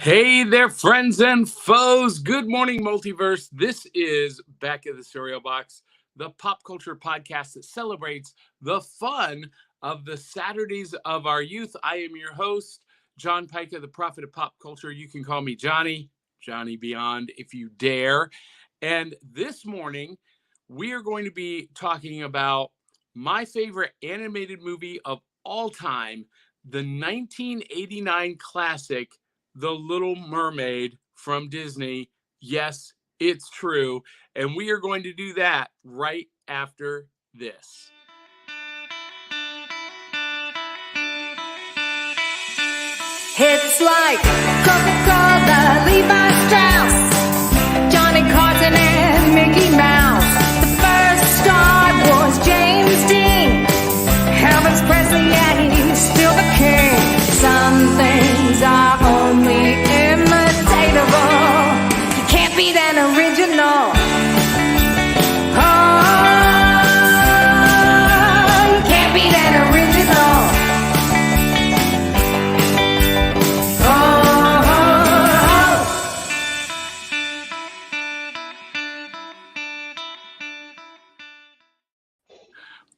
Hey there, friends and foes. Good morning, multiverse. This is Back of the Cereal Box, the pop culture podcast that celebrates the fun of the Saturdays of our youth. I am your host, John Pica, the prophet of pop culture. You can call me Johnny Beyond if you dare. And this morning, we are going to be talking about my favorite animated movie of all time, the 1989 classic, The Little Mermaid from Disney. Yes, it's true. And we are going to do that right after this. It's like Coca-Cola, Levi Strauss, Johnny Carson and Mickey Mouse. The first star was James Dean, Elvis Presley, and he's still the king. Some things are only imitatable. You can't beat an original. Oh, you can't beat an original.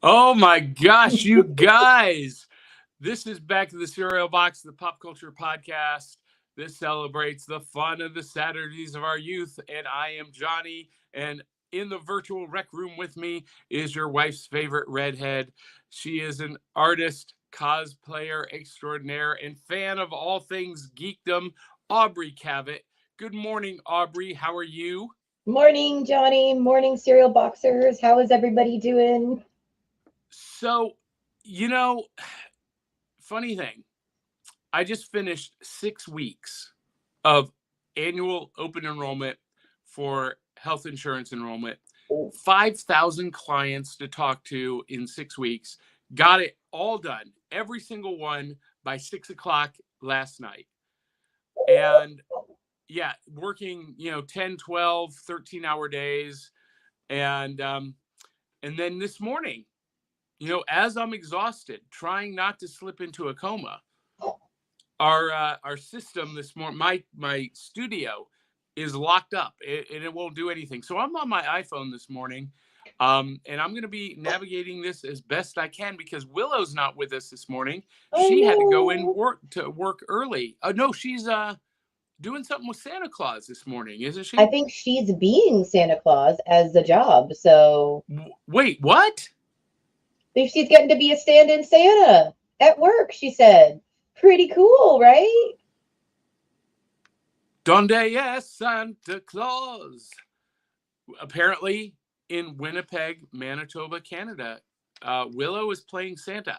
Oh my gosh, you guys. This is Back to the Cereal Box, the pop culture podcast. This celebrates the fun of the Saturdays of our youth. And I am Johnny. And in the virtual rec room with me is your wife's favorite redhead. She is an artist, cosplayer extraordinaire, and fan of all things geekdom, Aubrey Cavett. Good morning, Aubrey. How are you? Morning, Johnny. Morning, cereal boxers. How is everybody doing? So, funny thing, I just finished 6 weeks of annual open enrollment for health insurance enrollment. 5,000 clients to talk to in 6 weeks. Got it all done, every single one, by 6 o'clock last night. And yeah, working, 10, 12, 13-hour days. And then this morning, as I'm exhausted, trying not to slip into a coma, our system this morning, my studio is locked up and it won't do anything. So I'm on my iPhone this morning, and I'm going to be navigating this as best I can because Willow's not with us this morning. She had to go in work early. No, she's doing something with Santa Claus this morning, isn't she? I think she's being Santa Claus as the job. So wait, what? I think she's getting to be a stand-in Santa at work, she said. Pretty cool, right? Donde es Santa Claus? Apparently in Winnipeg, Manitoba, Canada, Willow is playing Santa.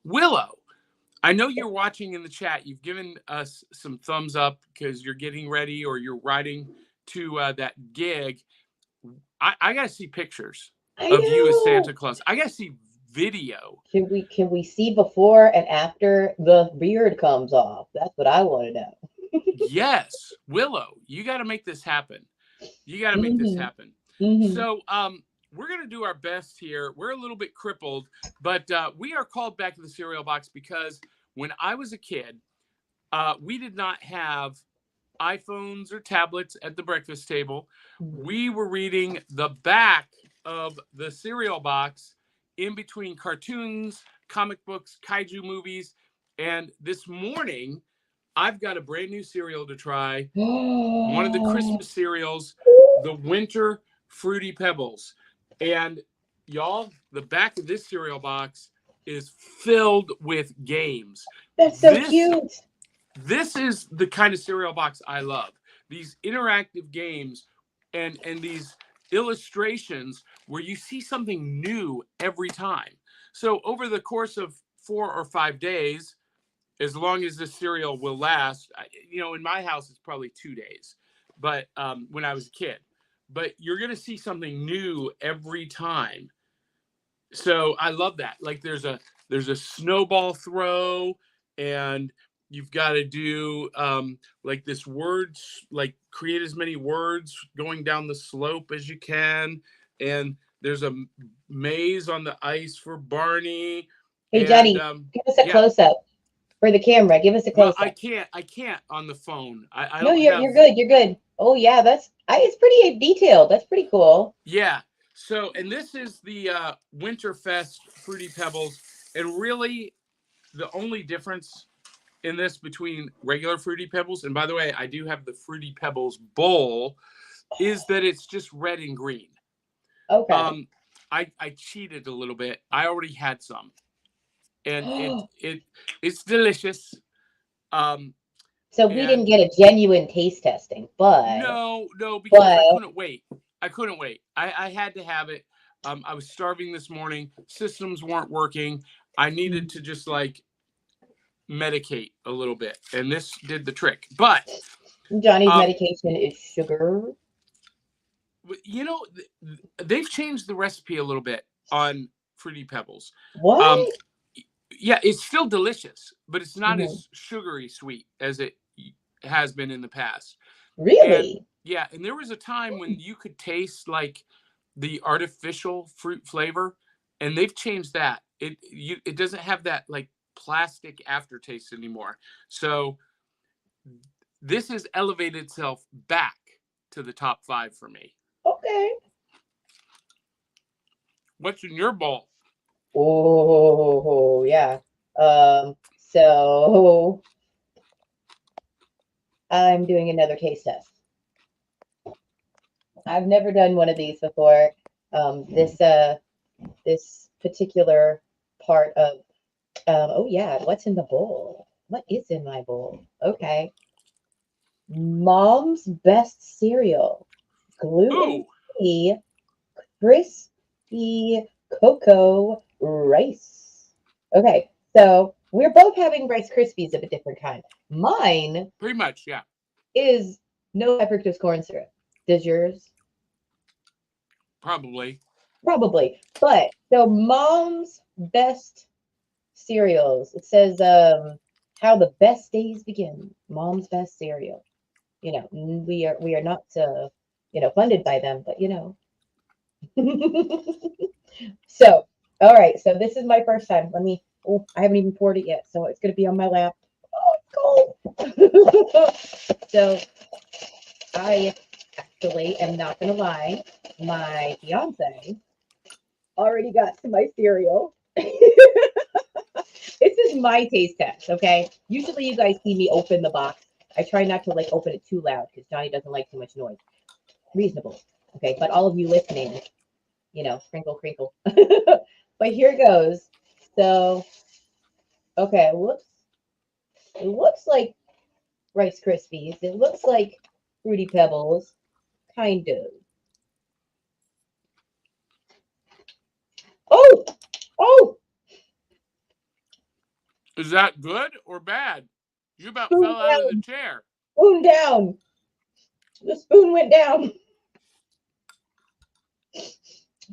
Willow, I know you're watching in the chat. You've given us some thumbs up because you're getting ready or you're riding to that gig. I got to see pictures of you as Santa Claus. I got to see video. Can we see before and after the beard comes off? That's what I want to know. Yes, Willow, you got to make this happen. You got to make this happen. Mm-hmm. So we're going to do our best here. We're a little bit crippled, but we are called Back to the Cereal Box because when I was a kid, we did not have iPhones or tablets at the breakfast table. We were reading the back of the cereal box in between cartoons, comic books, kaiju movies. And this morning, I've got a brand new cereal to try. One of the Christmas cereals, the Winter Fruity Pebbles. And y'all, the back of this cereal box is filled with games. That's so cute. This is the kind of cereal box I love. These interactive games and these illustrations where you see something new every time. So over the course of 4 or 5 days, as long as this cereal will last, in my house, it's probably 2 days, but when I was a kid, but you're going to see something new every time. So I love that. Like there's a snowball throw, and you've got to do like this words, like create as many words going down the slope as you can. And there's a maze on the ice for Barney. Hey, Johnny, give us a close-up. For the camera, give us a Well, close up. I can't on the phone. I No, don't have. you're good. You're good. Oh yeah, it's pretty detailed. That's pretty cool. Yeah. So, and this is the Winterfest Fruity Pebbles, and really the only difference in this between regular Fruity Pebbles, and by the way, I do have the Fruity Pebbles bowl, is that it's just red and green. Okay. I cheated a little bit. I already had some, and it's delicious. Um, So we didn't and get a genuine taste testing, no, because I but couldn't wait. I had to have it. I was starving this morning. Systems weren't working. I needed to just like medicate a little bit, and this did the trick. But Johnny's medication is sugar. you know, they've changed the recipe a little bit on Fruity Pebbles. What? Yeah, it's still delicious, but it's not Mhm. as sugary sweet as it has been in the past. Really? And yeah, and there was a time when you could taste like the artificial fruit flavor, and they've changed that. It doesn't have that like plastic aftertaste anymore. So this has elevated itself back to the top 5 for me. Okay. What's in your bowl? Oh yeah. So I'm doing another taste test. I've never done one of these before. This particular part of oh yeah, what's in the bowl? What is in my bowl? Okay. Mom's best cereal. Ooh, Gluten-free, crispy cocoa rice. Okay, so we're both having Rice Krispies of a different kind. Mine pretty much, yeah. is no high fructose corn syrup. Does yours? Probably. Probably. But so mom's best cereals. It says how the best days begin. Mom's best cereal. You know, we are not funded by them, but So, all right. So this is my first time. Oh, I haven't even poured it yet, so it's gonna be on my lap. Oh, it's cold. So I actually am not gonna lie. My fiance already got to my cereal. This is my taste test, okay? Usually you guys see me open the box. I try not to like open it too loud because Johnny doesn't like too much noise. Reasonable. Okay, but all of you listening, sprinkle, crinkle. But here goes. So, okay, whoops. It looks like Rice Krispies. It looks like Fruity Pebbles. Kind of. Oh! Oh! Is that good or bad? You about Spoon fell out of the down. chair. Spoon down. The spoon went down.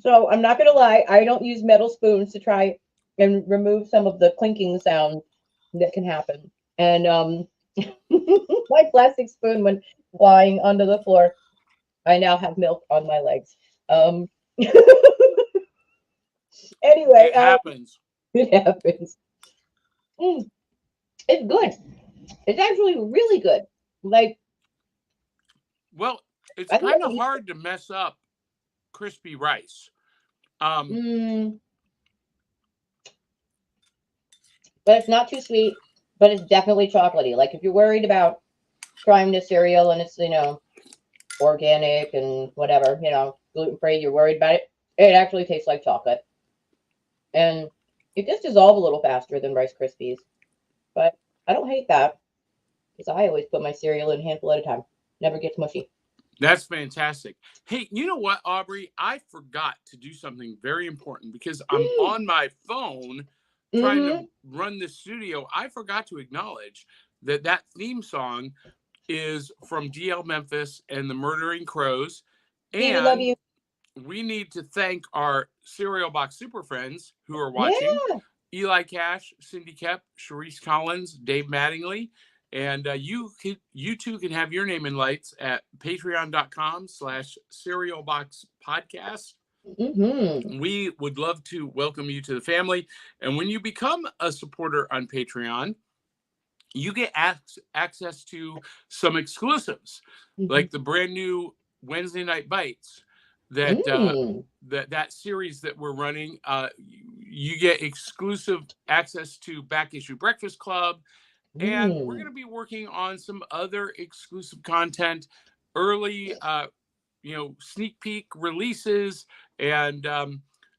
So I'm not gonna lie, I don't use metal spoons to try and remove some of the clinking sound that can happen. And my plastic spoon went flying onto the floor. I now have milk on my legs. Anyway, It happens. it happens. It's good. It's actually really good. Like, Well, it's I think kind of hard to mess up crispy rice. but it's not too sweet, but it's definitely chocolatey. Like if you're worried about trying the cereal and it's, organic and whatever, gluten-free, you're worried about it, it actually tastes like chocolate. And it just dissolves a little faster than Rice Krispies. But I don't hate that because I always put my cereal in a handful at a time. Never gets mushy. That's fantastic. Hey, you know what, Aubrey? I forgot to do something very important because I'm on my phone trying to run the studio. I forgot to acknowledge that theme song is from D'Elle Mempis and the Murdering Crows. Steve, we love you. We need to thank our Cereal Box Super Friends who are watching. Yeah. Eli Cash, Cindy Kep, Sharice Collins, Dave Mattingly. And you too can have your name in lights at patreon.com/cerealboxpodcast. We would love to welcome you to the family. And when you become a supporter on Patreon, you get access to some exclusives, like the brand new Wednesday Night Bites that that series that we're running. You get exclusive access to Back Issue Breakfast Club, and we're going to be working on some other exclusive content, early sneak peek releases, and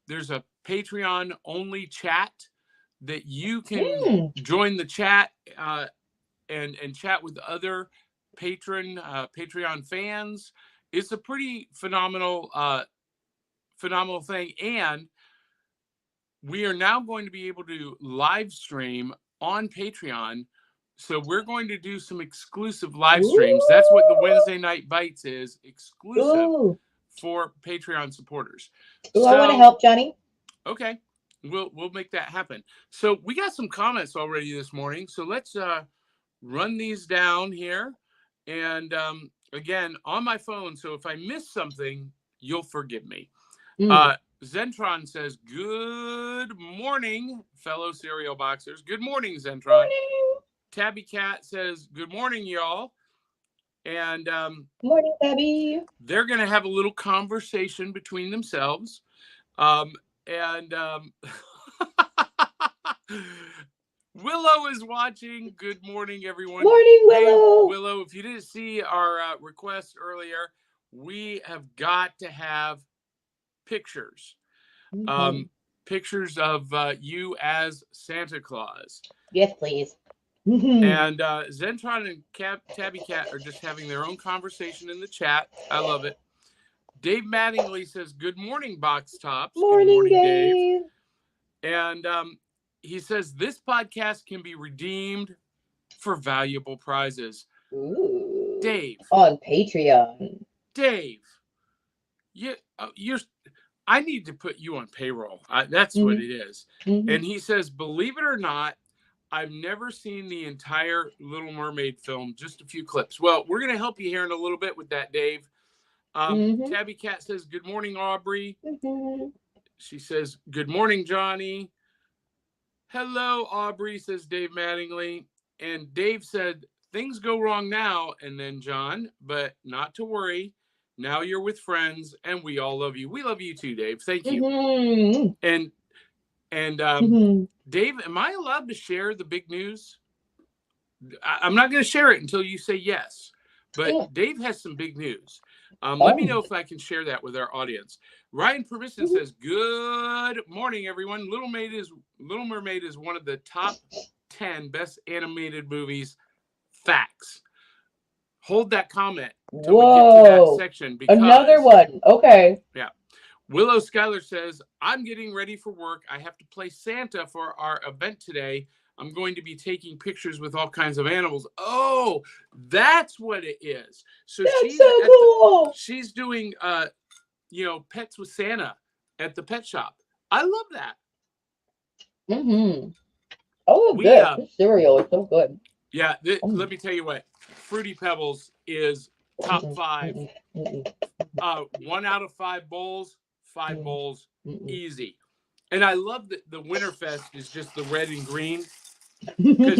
there's a Patreon only chat that you can join the chat and chat with other Patreon fans. It's a pretty phenomenal thing, and we are now going to be able to live stream on Patreon. So we're going to do some exclusive live streams. That's what the Wednesday Night Bites is, exclusive for Patreon supporters. I want to help, Johnny. Okay, we'll make that happen. So we got some comments already this morning. So let's run these down here. And again, on my phone. So if I miss something, you'll forgive me. Zentron says, "Good morning, fellow cereal boxers." Good morning, Zentron. Morning. Tabby Cat says, "Good morning, y'all." And morning, Tabby. They're going to have a little conversation between themselves. Willow is watching. Good morning, everyone. Morning, Willow. Hey, Willow, if you didn't see our request earlier, we have got to have pictures. Pictures of you as Santa Claus. Yes, please. And Zentron and Tabby Cat are just having their own conversation in the chat. I love it. Dave Mattingly says, "Good morning, Box Tops." Morning, Good morning, Dave. And he says, "This podcast can be redeemed for valuable prizes." Ooh. Dave. On Patreon. Dave. I need to put you on payroll. That's what it is. And he says, "Believe it or not, I've never seen the entire Little Mermaid film, just a few clips." Well, we're going to help you here in a little bit with that, Dave. Tabby Cat says, "Good morning, Aubrey." She says, "Good morning, Johnny." "Hello, Aubrey," says Dave Mattingly. And Dave said, "Things go wrong now and then, John, but not to worry. Now you're with friends, and we all love you." We love you too, Dave. Thank you. And Dave, am I allowed to share the big news? I'm not going to share it until you say yes. But Dave has some big news. Let me know if I can share that with our audience. Ryan Permission says, "Good morning, everyone. Little Mermaid is one of the top 10 best animated movies. Facts." Hold that comment until we get to that section. Because, another one. Okay. Yeah. Willow Schuyler says, "I'm getting ready for work. I have to play Santa for our event today. I'm going to be taking pictures with all kinds of animals." Oh, that's what it is. So that's so cool. She's doing Pets with Santa at the pet shop. I love that. Oh, good. This cereal is so good. Yeah, let me tell you what. Fruity Pebbles is top 5. 1 out of 5 bowls, 5 bowls, easy. And I love that the Winterfest is just the red and green. Because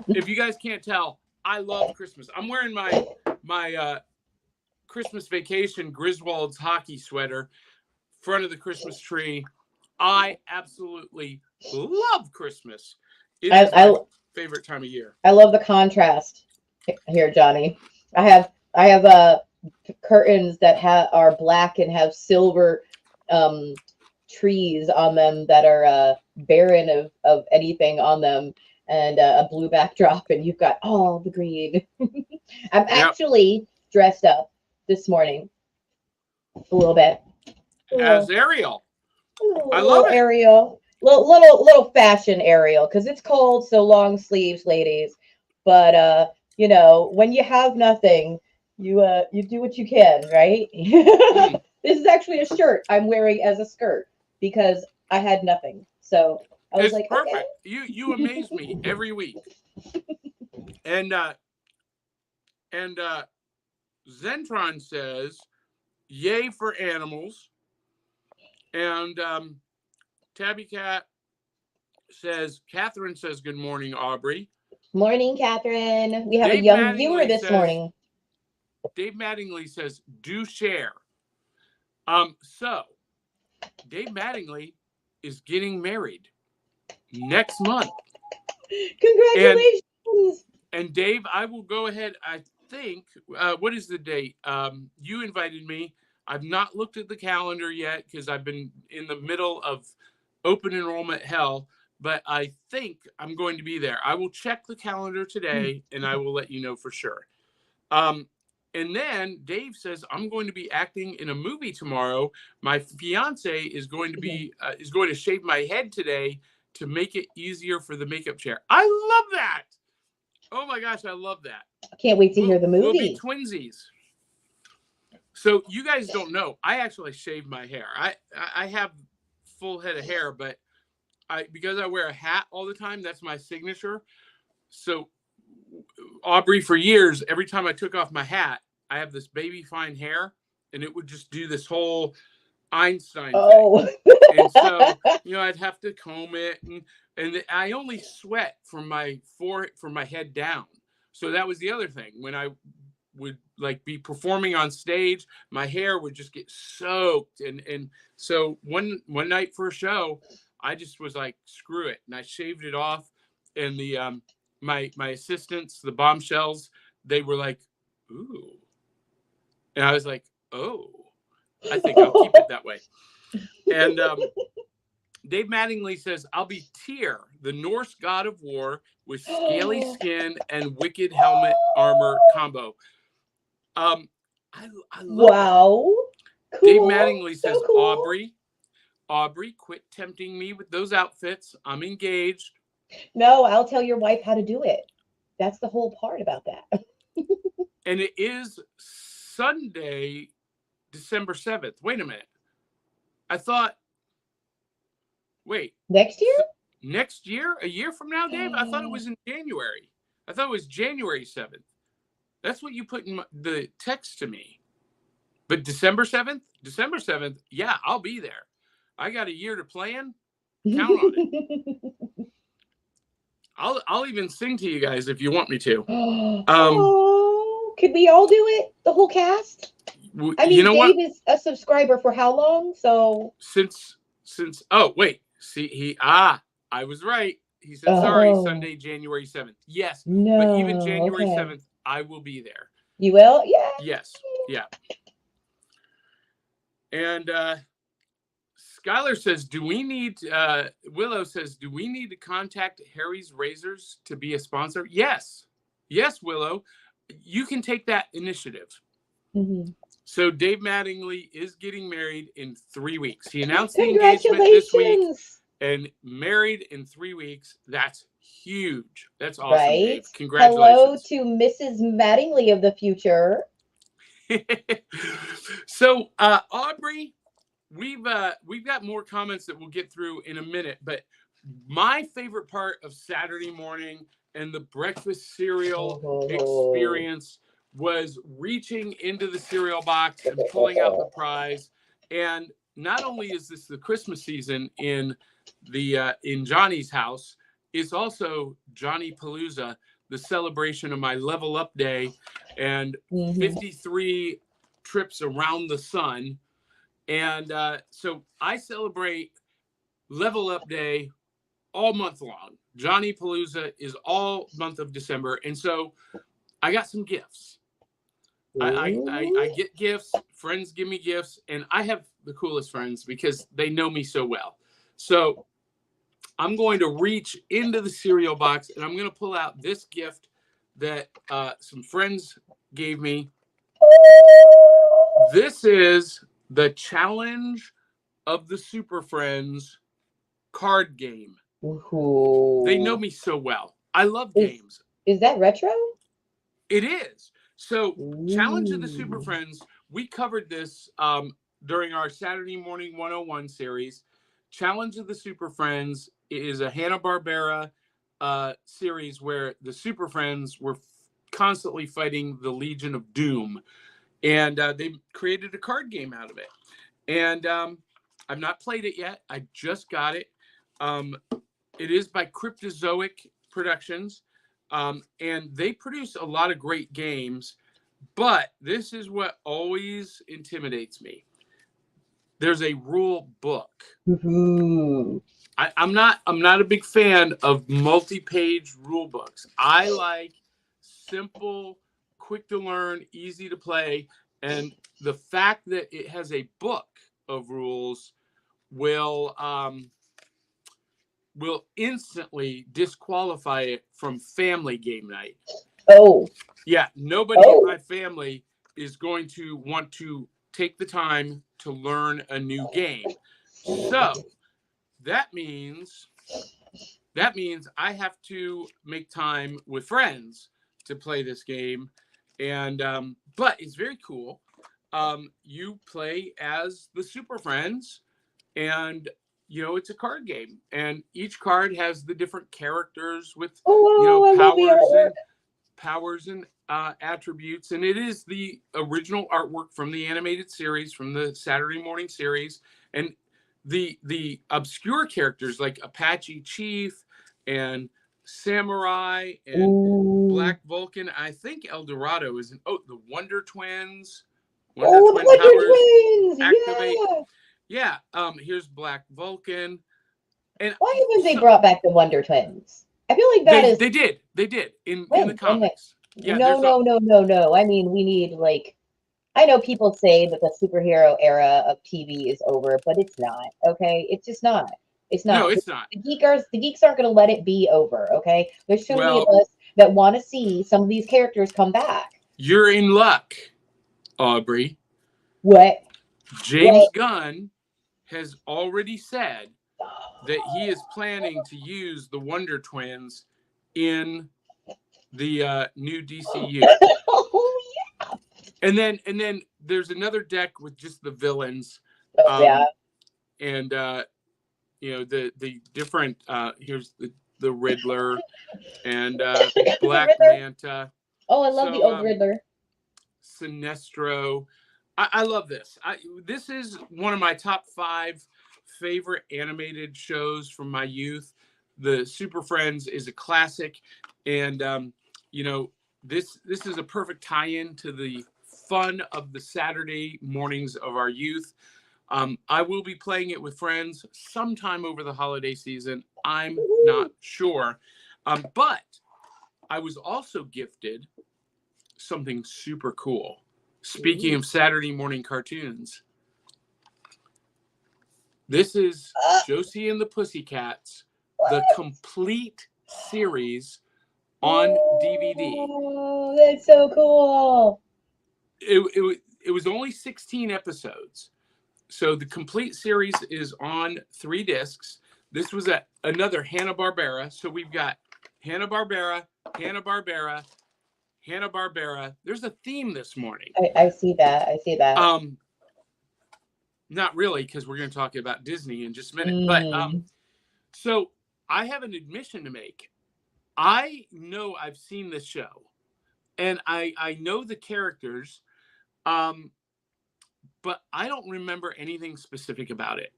if you guys can't tell, I love Christmas. I'm wearing my Christmas Vacation Griswold's hockey sweater, front of the Christmas tree. I absolutely love Christmas. It is my favorite time of year. I love the contrast here, Johnny. I have curtains that are black and have silver trees on them that are barren of anything on them, and a blue backdrop, and you've got all the green. I'm actually dressed up this morning a little bit. As Ariel. I love it. Ariel. Little fashion Ariel, because it's cold, so long sleeves, ladies. But when you have nothing, you do what you can, right? This is actually a shirt I'm wearing as a skirt because I had nothing. So I was like, perfect. Okay. You amaze me every week. And Zentron says, "Yay for animals." And Tabby Cat says, Catherine says, "Good morning, Aubrey." Morning, Catherine. We have a Dave young viewer Mattingly this says- morning. Dave Mattingly says, do share. So Dave Mattingly is getting married next month. Congratulations. And Dave, I will go ahead. I think, what is the date? You invited me. I've not looked at the calendar yet because I've been in the middle of open enrollment hell, but I think I'm going to be there. I will check the calendar today and I will let you know for sure. And then Dave says, I'm going to be acting in a movie tomorrow. My fiance is going to shave my head today to make it easier for the makeup chair. I love that. Oh my gosh, I love that. I can't wait to hear the movie. We'll be twinsies. So you guys don't know, I actually shave my hair. I have full head of hair, but because I wear a hat all the time, that's my signature. So Aubrey, for years, every time I took off my hat, I have this baby fine hair, and it would just do this whole Einstein thing. And so, I'd have to comb it, and I only sweat from my forehead, from my head down. So that was the other thing. When I would be performing on stage, my hair would just get soaked. And so one night for a show, I just was like, screw it. And I shaved it off. And the my assistants, the bombshells, they were like, ooh. And I was like, oh, I think I'll keep it that way. And Dave Mattingly says, I'll be Tyr, the Norse god of war, with scaly skin and wicked helmet armor combo. I love wow. that. Cool. Dave Mattingly says, So cool. Aubrey, quit tempting me with those outfits. I'm engaged. No, I'll tell your wife how to do it. That's the whole part about that. And it is Sunday, December 7th. Wait a minute. Next year? Next year? A year from now, Dave? I thought it was in January. I thought it was January 7th. That's what you put in the text to me. But December 7th? December 7th, yeah, I'll be there. I got a year to plan. Count on it. I'll even sing to you guys if you want me to. Could we all do it? The whole cast? I mean, Dave is a subscriber for how long? So since oh wait, see I was right. He said sorry, Sunday, January 7th. Yes, no, but even January 7th, I will be there. You will? Yeah. Yes, yeah. And Skylar says, Willow says, do we need to contact Harry's Razors to be a sponsor? Yes, Willow, you can take that initiative. Mm-hmm. So Dave Mattingly is getting married in 3 weeks. He announced the engagement this week and married in 3 weeks. That's huge. That's awesome, right? Dave. Congratulations. Hello to Mrs. Mattingly of the future. So Aubrey, we've got more comments that we'll get through in a minute, but my favorite part of Saturday morning and the breakfast cereal experience was reaching into the cereal box and pulling out the prize. And not only is this the Christmas season in Johnny's house, it's also Johnny Palooza, the celebration of my level up day and 53 trips around the sun. And so I celebrate level up day all month long. Johnny Palooza is all month of December. And so I got some gifts. I get gifts. Friends give me gifts. And I have the coolest friends because they know me so well. So I'm going to reach into the cereal box and I'm going to pull out this gift that some friends gave me. This is the Challenge of the Super Friends card game. Ooh. They know me so well. I love games. Is that retro? It is. So Challenge of the Super Friends, we covered this during our Saturday Morning 101 series. Challenge of the Super Friends is a Hanna-Barbera series where the Super Friends were constantly fighting the Legion of Doom. And they created a card game out of it. And I've not played it yet. I just got it. It is by Cryptozoic Productions. And they produce a lot of great games, but this is what always intimidates me. There's a rule book. Ooh. I'm not a big fan of multi-page rule books. I like simple, quick to learn, easy to play, and the fact that it has a book of rules will instantly disqualify it from family game night. Oh. Yeah, nobody in my family is going to want to take the time to learn a new game. So that means I have to make time with friends to play this game. And but it's very cool. You play as the Super Friends, and it's a card game, and each card has the different characters with powers and attributes, and it is the original artwork from the animated series, from the Saturday morning series, and the obscure characters like Apache Chief and Samurai and Black Vulcan. I think El Dorado is the Wonder Twins. Wonder Twins activate. Yeah. Here's Black Vulcan. And why haven't they brought back the Wonder Twins? I feel like they did in the comics. Yeah, no. I mean, we need, like, I know people say that the superhero era of TV is over, but it's not. Okay, it's just not. It's not. No, it's not. The geeks aren't going to let it be over. Okay, there's too many of us that want to see some of these characters come back. You're in luck, Aubrey. What? James Gunn has already said that he is planning to use the Wonder Twins in the new DCU. Oh yeah. And then there's another deck with just the villains. And the different here's the Riddler and Black Manta. Oh, I love the old Riddler. Sinestro. I love this. This is one of my top 5 favorite animated shows from my youth. The Super Friends is a classic, and this is a perfect tie-in to the fun of the Saturday mornings of our youth. I will be playing it with friends sometime over the holiday season. I'm not sure, but I was also gifted something super cool. Speaking of Saturday morning cartoons, this is Josie and the Pussycats, the complete series on DVD. Oh, that's so cool. It was only 16 episodes. So the complete series is on 3 discs. This was another Hanna-Barbera. So we've got Hanna-Barbera, Hanna-Barbera, Hanna-Barbera. There's a theme this morning. I see that. Not really, because we're going to talk about Disney in just a minute. But so I have an admission to make. I know I've seen this show, and I know the characters, but I don't remember anything specific about it.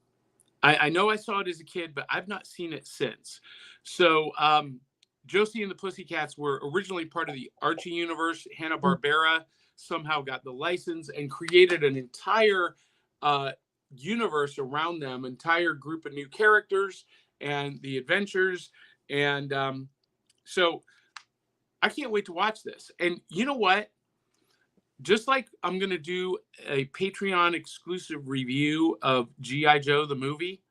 I know I saw it as a kid, but I've not seen it since. So Josie and the Pussycats were originally part of the Archie universe. Hanna-Barbera somehow got the license and created an entire universe around them, entire group of new characters and the adventures. And so I can't wait to watch this. And you know what? Just like I'm going to do a Patreon exclusive review of G.I. Joe, the movie,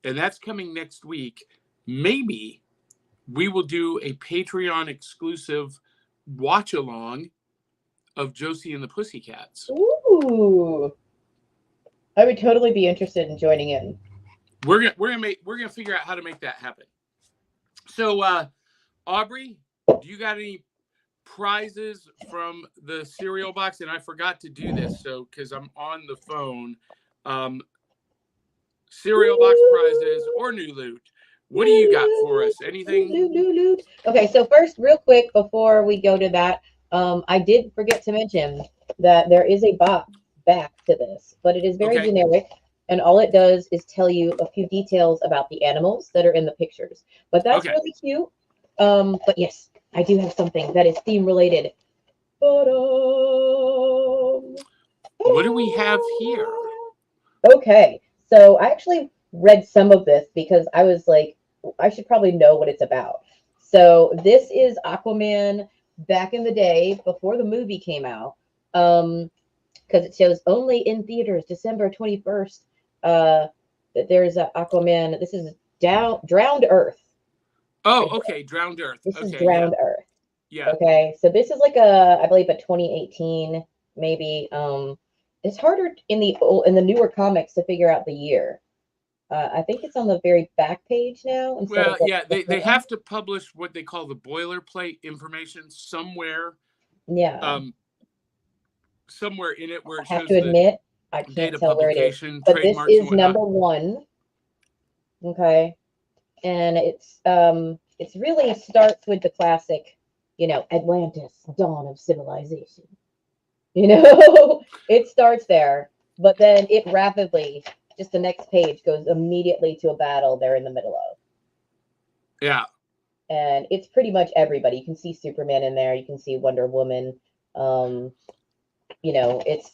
and that's coming next week, maybe we will do a Patreon exclusive watch along of Josie and the Pussycats. Ooh. I would totally be interested in joining in. We're gonna figure out how to make that happen. So Aubrey, do you got any prizes from the cereal box? And I forgot to do this, so because I'm on the phone. Cereal box prizes or new loot. What do you got for us? Anything? Loot. Okay, so first, real quick, before we go to that, I did forget to mention that there is a box back to this, but it is very generic, and all it does is tell you a few details about the animals that are in the pictures. But that's really cute. But yes, I do have something that is theme related. What do we have here? Okay, so I actually read some of this because I was like, I should probably know what it's about. So this is Aquaman back in the day before the movie came out. Because it shows only in theaters December 21st. That there's a Aquaman. This is Drowned Earth. Oh, okay, Drowned Earth. This is Okay, yeah, Drowned Earth. yeah. Okay, so this is like a, I believe, a 2018 maybe. It's harder in the newer comics to figure out the year. I think it's on the very back page now instead Well, of the yeah, they front. have to publish what they call the boilerplate information somewhere, Yeah, somewhere in it where I it have shows to the admit I date can't of tell where it is, publication, but this trademarks, and is whatnot. number one. Okay, and it's really starts with the classic, Atlantis, dawn of civilization. It starts there, but then it rapidly, just the next page goes immediately to a battle they're in the middle of. Yeah. And it's pretty much everybody. You can see Superman in there, you can see Wonder Woman.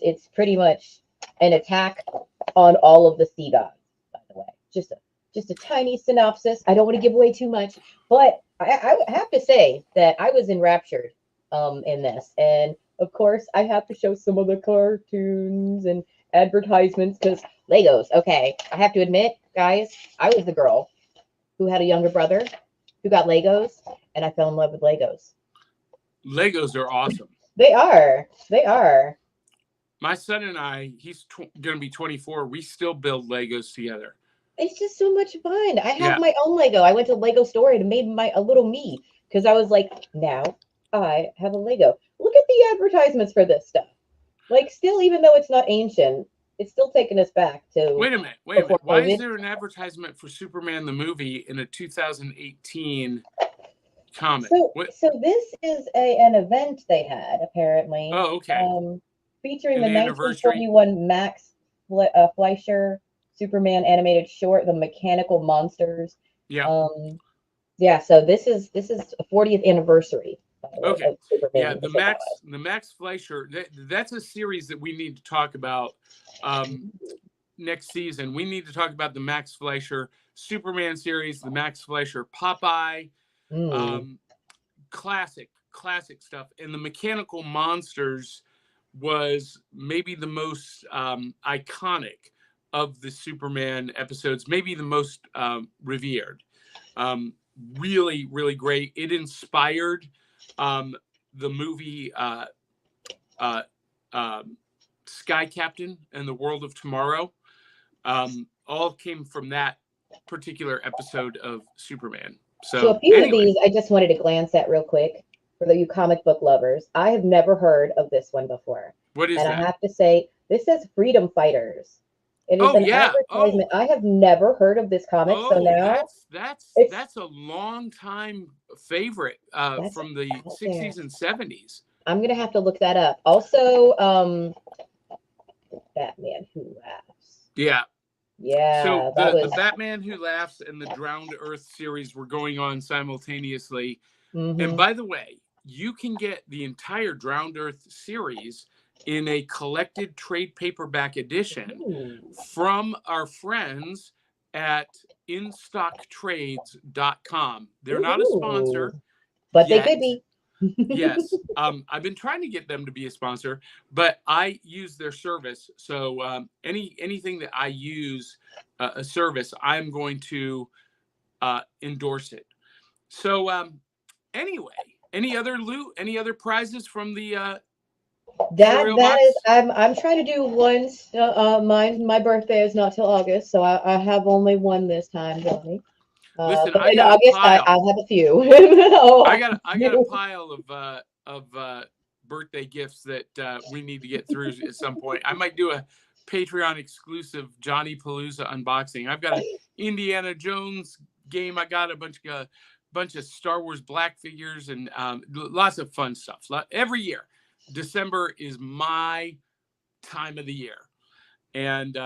It's pretty much an attack on all of the sea gods, by the way. Just a tiny synopsis. I don't want to give away too much, but I have to say that I was enraptured in this. And of course, I have to show some of the cartoons and advertisements because Legos. Okay, I have to admit, guys, I was the girl who had a younger brother who got Legos, and I fell in love with Legos. Legos are awesome. They are. They are. My son and I, he's going to be 24. We still build Legos together. It's just so much fun. I have Yeah. my own Lego. I went to Lego store and made a little me because I was like, now I have a Lego. Look at the advertisements for this stuff. Like, still, even though it's not ancient, it's still taking us back to. Wait a minute. Why COVID. is there an advertisement for Superman the movie in a 2018 comic? So this is an event they had apparently. Oh, okay. Featuring the An anniversary? 1941 Max Fleischer Superman animated short, The Mechanical Monsters. Yeah. Yeah. So this is a 40th anniversary. By the way, Okay. of Superman. Yeah, the Max Fleischer. That's a series that we need to talk about next season. We need to talk about the Max Fleischer Superman series, the Max Fleischer Popeye, classic stuff, and the Mechanical Monsters was maybe the most iconic of the Superman episodes, maybe the most revered. Really, really great. It inspired the movie Sky Captain and the World of Tomorrow. All came from that particular episode of Superman. So a few anyway. of these I just wanted to glance at real quick for you comic book lovers. I have never heard of this one before. What is and that? I have to say, this says Freedom Fighters. It is an advertisement. I have never heard of this comic. So now that's a long time favorite from the 60s and 70s. I'm gonna have to look that up. Also, Batman Who Laughs. Yeah. Yeah. So the Batman Who Laughs and the Drowned Earth series were going on simultaneously. And by the way, you can get the entire Drowned Earth series in a collected trade paperback edition from our friends at instocktrades.com. They're not a sponsor, but yet. They could be. Yes. I've been trying to get them to be a sponsor, but I use their service. So anything that I use a service, I'm going to endorse it. So anyway, any other loot, any other prizes from the that is I'm trying to do one. My birthday is not till August, so I have only one this time, Johnny. Listen, but in August I'll have a few. I got a pile of birthday gifts that we need to get through at some point. I might do a Patreon exclusive Johnny Palooza unboxing. I've got an Indiana Jones game. I got a bunch of Star Wars black figures and lots of fun stuff. Every year, December is my time of the year, and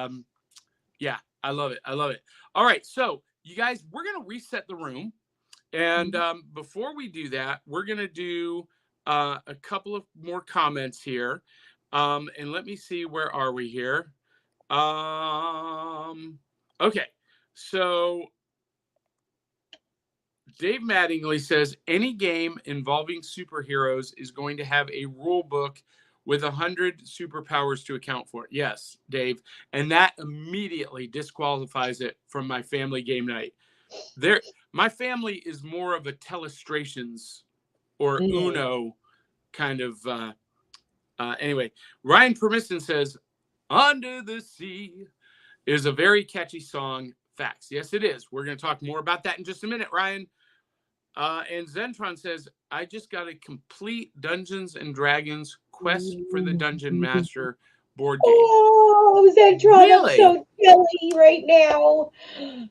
yeah, I love it. All right, so you guys, we're gonna reset the room, And before we do that, we're going to do a couple of more comments here. And let me see, where are we here? Okay, so Dave Mattingly says any game involving superheroes is going to have a rule book with 100 superpowers to account for it. Yes, Dave. And that immediately disqualifies it from my family game night. My family is more of a Telestrations or Uno kind of. Anyway, Ryan Permisson says, Under the Sea is a very catchy song. Facts. Yes, it is. We're going to talk more about that in just a minute, Ryan. And Zentron says, I just got a complete Dungeons and Dragons Quest for the Dungeon Master board game. Oh, Zentron, really? I'm so jelly right now.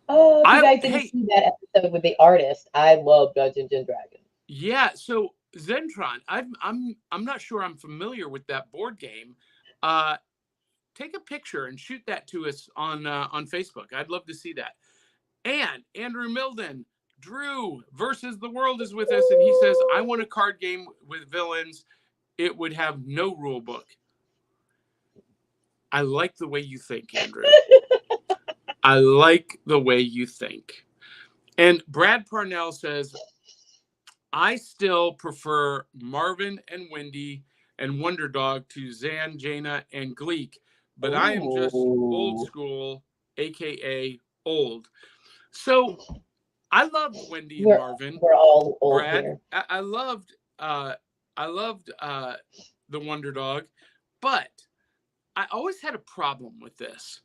Oh, if you guys didn't see that episode with the artist, I love Dungeons and Dragons. Yeah, so Zentron, I'm not sure I'm familiar with that board game. Take a picture and shoot that to us on Facebook. I'd love to see that. And Andrew Milden, Drew versus the World is with us, and he says, I want a card game with villains. It would have no rule book. I like the way you think, Andrew. I like the way you think. And Brad Parnell says, I still prefer Marvin and Wendy and Wonder Dog to Zan, Jaina, and Gleek, but I am just old school, a.k.a. old. So I loved Wendy and Marvin. We're all old Brad. Here. I loved the Wonder Dog, but I always had a problem with this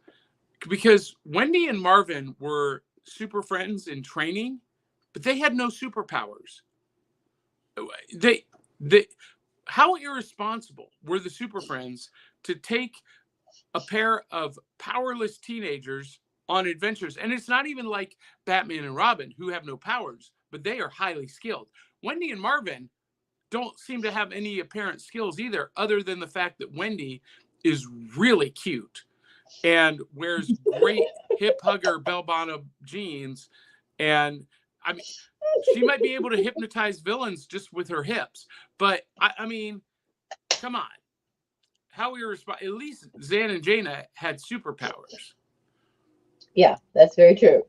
because Wendy and Marvin were super friends in training, but they had no superpowers. They how irresponsible were the Super Friends to take a pair of powerless teenagers on adventures? And it's not even like Batman and Robin, who have no powers, but they are highly skilled. Wendy and Marvin don't seem to have any apparent skills either, other than the fact that Wendy is really cute and wears great hip hugger bell bottom jeans. And I mean, she might be able to hypnotize villains just with her hips. But I mean, come on. How irresponsible. At least Zan and Jaina had superpowers. Yeah, that's very true.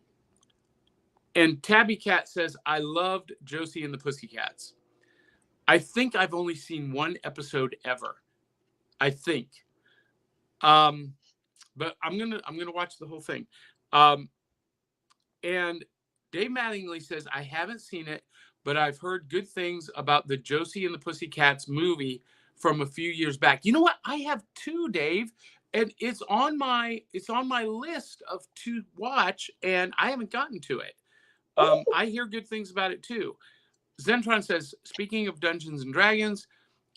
And Tabby Cat says, I loved Josie and the Pussycats. I think I've only seen one episode ever. I think. But I'm gonna watch the whole thing. And Dave Mattingly says, I haven't seen it, but I've heard good things about the Josie and the Pussycats movie from a few years back. You know what? I have two, Dave, and it's on my list of to watch, and I haven't gotten to it. I hear good things about it too. Zentron says, speaking of Dungeons and Dragons,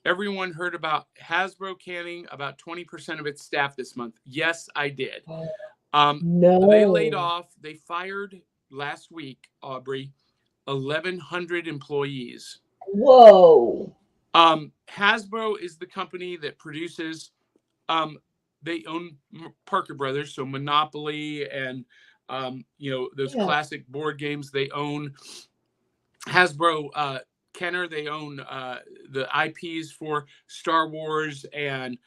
everyone heard about Hasbro canning about 20% of its staff this month. Yes, I did. No. They laid off, they fired last week, Aubrey, 1,100 employees. Whoa. Hasbro is the company that produces, they own Parker Brothers, so Monopoly and, those classic board games. They own Hasbro Kenner. They own the IPs for Star Wars and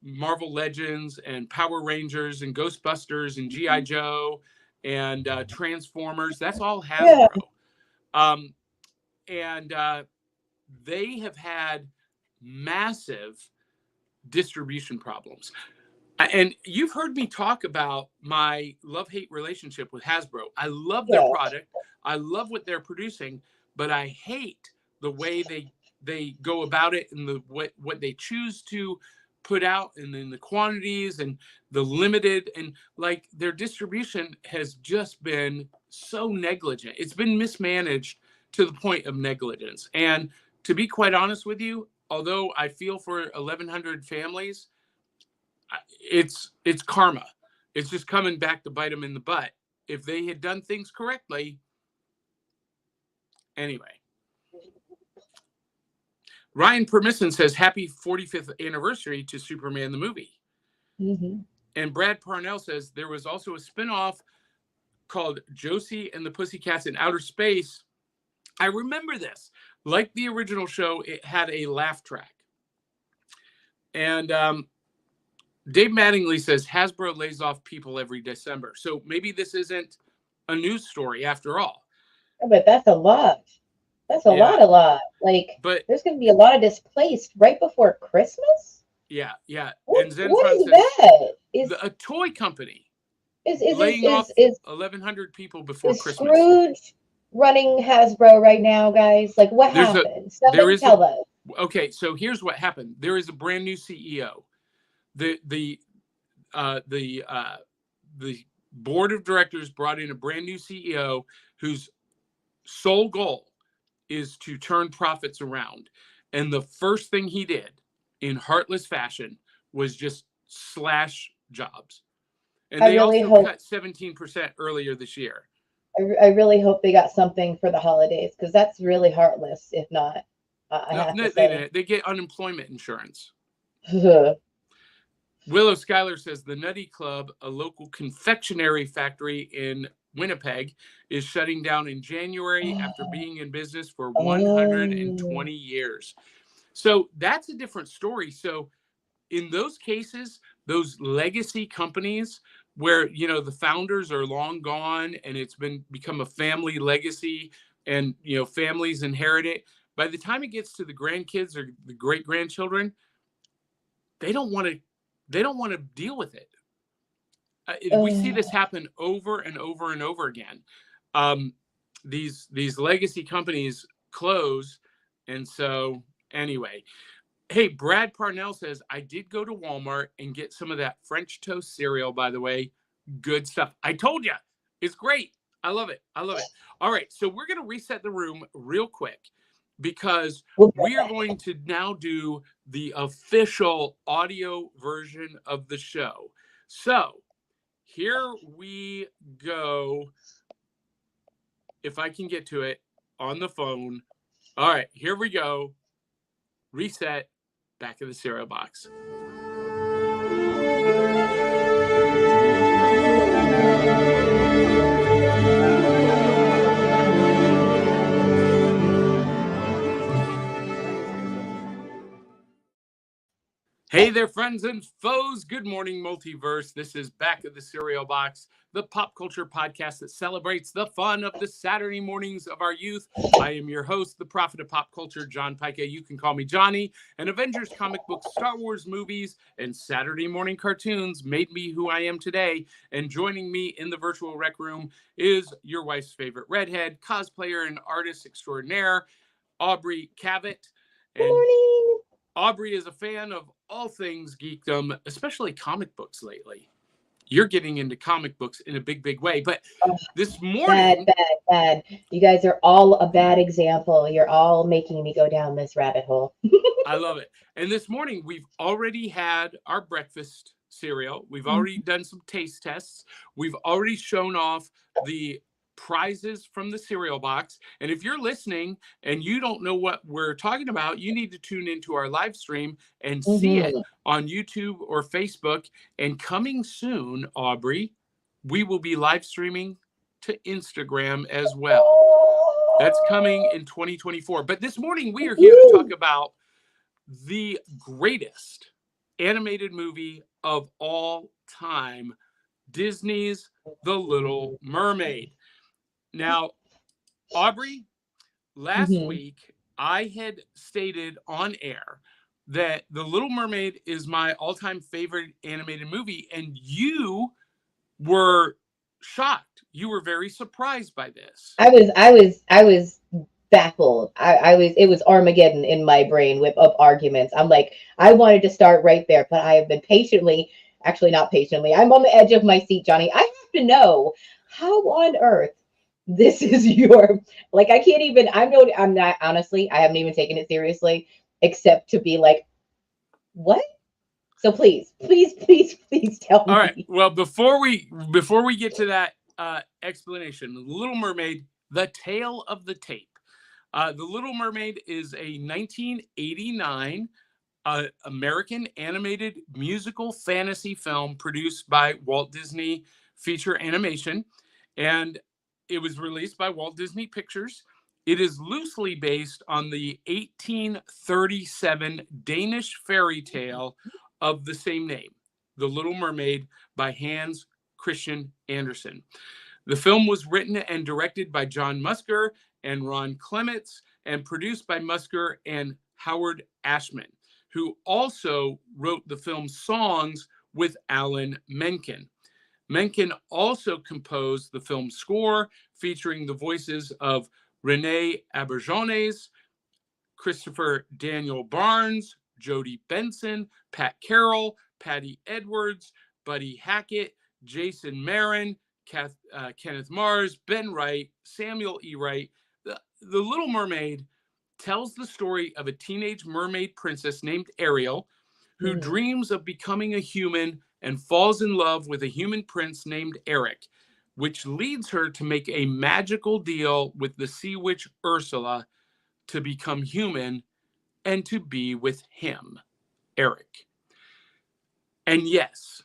Marvel Legends and Power Rangers and Ghostbusters and G.I. Joe and Transformers. That's all Hasbro. And they have had massive distribution problems. And you've heard me talk about my love-hate relationship with Hasbro. I love their product. I love what they're producing, but I hate the way they go about it and the what they choose to put out, and then the quantities and the limited, and like their distribution has just been so negligent. It's been mismanaged to the point of negligence. And to be quite honest with you, although I feel for 1,100 families, it's karma. It's just coming back to bite them in the butt. If they had done things correctly. Anyway. Ryan Permisson says, happy 45th anniversary to Superman the movie. Mm-hmm. And Brad Parnell says there was also a spinoff called Josie and the Pussycats in Outer Space I remember this. Like the original show, it had a laugh track. And Dave Mattingly says Hasbro lays off people every December. So maybe this isn't a news story after all. But that's a lot. That's a lot. Like, but there's going to be a lot of displaced right before Christmas. Yeah. What, And Zen what is says, that? Is a toy company is laying off is 1,100 people before is Christmas. Scrooge running Hasbro right now, guys? Like, what happened? Somebody tell us. Okay, so here's what happened. There is a brand new CEO. The board of directors brought in a brand new CEO whose sole goal is to turn profits around. And the first thing he did in heartless fashion was just slash jobs. And they really also hope cut 17% earlier this year. I really hope they got something for the holidays, because that's really heartless. If not, I have to say. They get unemployment insurance. Willow Schuyler says the Nutty Club, a local confectionery factory in Winnipeg, is shutting down in January after being in business for 120 years. So that's a different story. So in those cases, those legacy companies where, you know, the founders are long gone and it's become a family legacy and, you know, families inherit it, by the time it gets to the grandkids or the great grandchildren, they don't want to deal with it. We see this happen over and over and over again. These legacy companies close. And so anyway, hey, Brad Parnell says, I did go to Walmart and get some of that French toast cereal, by the way. Good stuff. I told you, it's great. I love it. All right, so we're going to reset the room real quick because we are going to now do the official audio version of the show. So here we go. If I can get to it on the phone. All right, here we go. Reset. Back of the cereal box. Hey there, friends and foes. Good morning, Multiverse. This is Back of the Cereal Box, the pop culture podcast that celebrates the fun of the Saturday mornings of our youth. I am your host, the prophet of pop culture, John Pica. You can call me Johnny. And Avengers comic books, Star Wars movies, and Saturday morning cartoons made me who I am today. And joining me in the virtual rec room is your wife's favorite redhead, cosplayer and artist extraordinaire, Aubrey Cavett. Good morning. Aubrey is a fan of all things geekdom, especially comic books lately. You're getting into comic books in a big, big way. But this morning... Bad. You guys are all a bad example. You're all making me go down this rabbit hole. I love it. And this morning, we've already had our breakfast cereal. We've already done some taste tests. We've already shown off the prizes from the cereal box. And if you're listening and you don't know what we're talking about, you need to tune into our live stream and see it on YouTube or Facebook. And coming soon, Aubrey, we will be live streaming to Instagram as well. That's coming in 2024. But this morning, we are here to talk about the greatest animated movie of all time, Disney's The Little Mermaid. Now, Aubrey, last week, I had stated on air that The Little Mermaid is my all-time favorite animated movie, and you were shocked. You were very surprised by this. I was baffled. It was Armageddon in my brain of arguments. I'm like, I wanted to start right there, but I have been actually not patiently. I'm on the edge of my seat, Johnny. I have to know how on earth this is I can't even, I'm not, honestly, I haven't even taken it seriously, except to be like, what? So please tell me. All right. Well, before we get to that explanation, The Little Mermaid, The Tale of the Tape. The Little Mermaid is a 1989 American animated musical fantasy film produced by Walt Disney Feature Animation, and it was released by Walt Disney Pictures. It is loosely based on the 1837 Danish fairy tale of the same name, The Little Mermaid, by Hans Christian Andersen. The film was written and directed by John Musker and Ron Clements, and produced by Musker and Howard Ashman, who also wrote the film's songs with Alan Menken. Menken also composed the film score, featuring the voices of Renee Auberjonois, Christopher Daniel Barnes, Jodie Benson, Pat Carroll, Patty Edwards, Buddy Hackett, Jason Marin, Kenneth Mars, Ben Wright, Samuel E. Wright. The Little Mermaid tells the story of a teenage mermaid princess named Ariel, who dreams of becoming a human and falls in love with a human prince named Eric, which leads her to make a magical deal with the sea witch Ursula to become human and to be with him, Eric. And yes,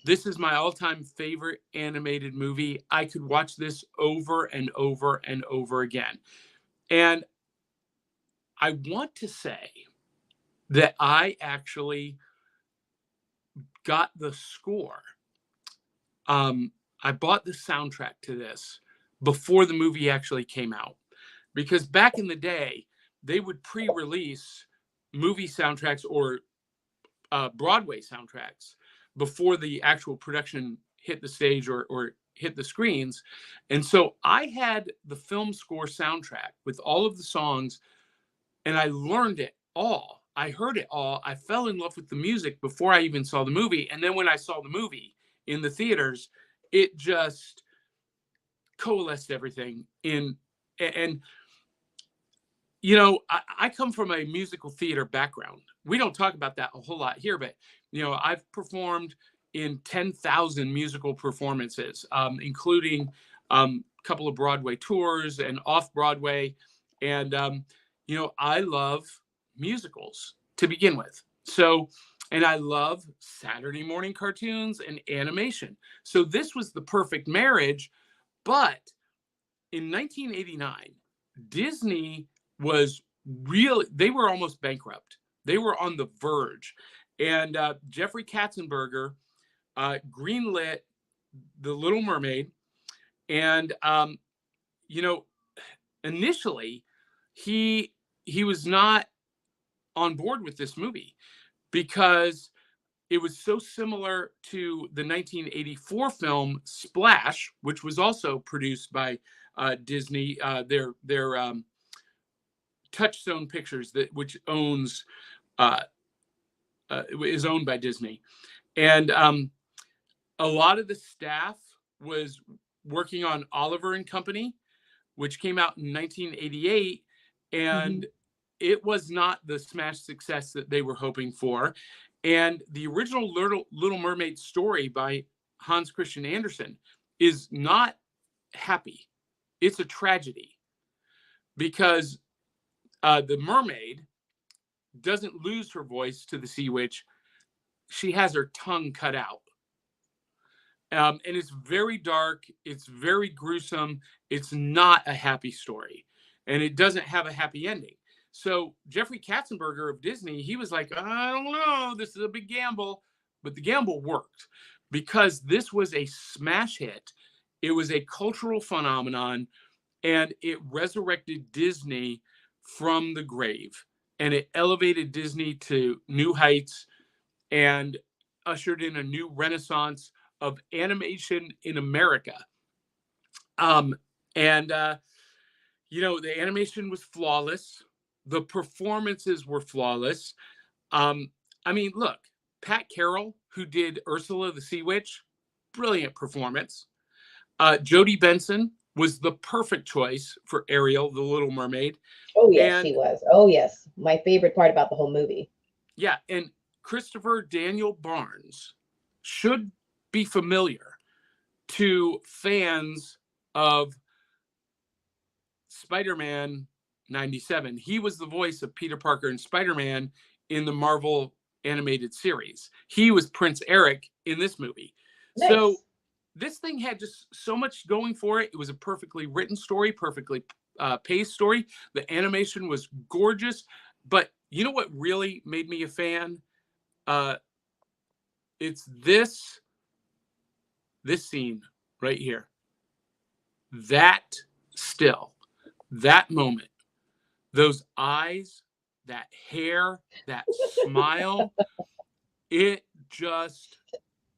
this is my all-time favorite animated movie. I could watch this over and over and over again. And I want to say that I actually got the score. I bought the soundtrack to this before the movie actually came out, because back in the day, they would pre-release movie soundtracks or Broadway soundtracks before the actual production hit the stage or hit the screens. And so I had the film score soundtrack with all of the songs, and I learned it all. I heard it all. I fell in love with the music before I even saw the movie. And then when I saw the movie in the theaters, it just coalesced everything in. And you know, I come from a musical theater background. We don't talk about that a whole lot here, but, you know, I've performed in 10,000 musical performances, including a couple of Broadway tours and off-Broadway. And, you know, I love musicals to begin with. So, and I love Saturday morning cartoons and animation. So this was the perfect marriage. But in 1989, Disney was really, they were almost bankrupt. They were on the verge. And Jeffrey Katzenberger greenlit The Little Mermaid. And, you know, initially, he was not on board with this movie because it was so similar to the 1984 film Splash, which was also produced by Disney, their Touchstone Pictures, which owns is owned by Disney. And a lot of the staff was working on Oliver and Company, which came out in 1988, and it was not the smash success that they were hoping for. And the original Little Mermaid story by Hans Christian Andersen is not happy. It's a tragedy, because the mermaid doesn't lose her voice to the sea witch. She has her tongue cut out. And it's very dark. It's very gruesome. It's not a happy story. And it doesn't have a happy ending. So Jeffrey Katzenberger of Disney, he was like, I don't know, this is a big gamble. But the gamble worked because this was a smash hit. It was a cultural phenomenon, and it resurrected Disney from the grave. And it elevated Disney to new heights and ushered in a new renaissance of animation in America. You know, the animation was flawless. The performances were flawless. I mean, look, Pat Carroll, who did Ursula the Sea Witch, brilliant performance. Jodie Benson was the perfect choice for Ariel, the Little Mermaid. Oh, yes, she was. Oh, yes. My favorite part about the whole movie. Yeah, and Christopher Daniel Barnes should be familiar to fans of Spider-Man 97. He was the voice of Peter Parker and Spider-Man in the Marvel animated series. He was Prince Eric in this movie. Nice. So this thing had just so much going for it. It was a perfectly written story, perfectly paced story. The animation was gorgeous. But you know what really made me a fan? It's this scene right here. That moment, those eyes, that hair, that smile, it just,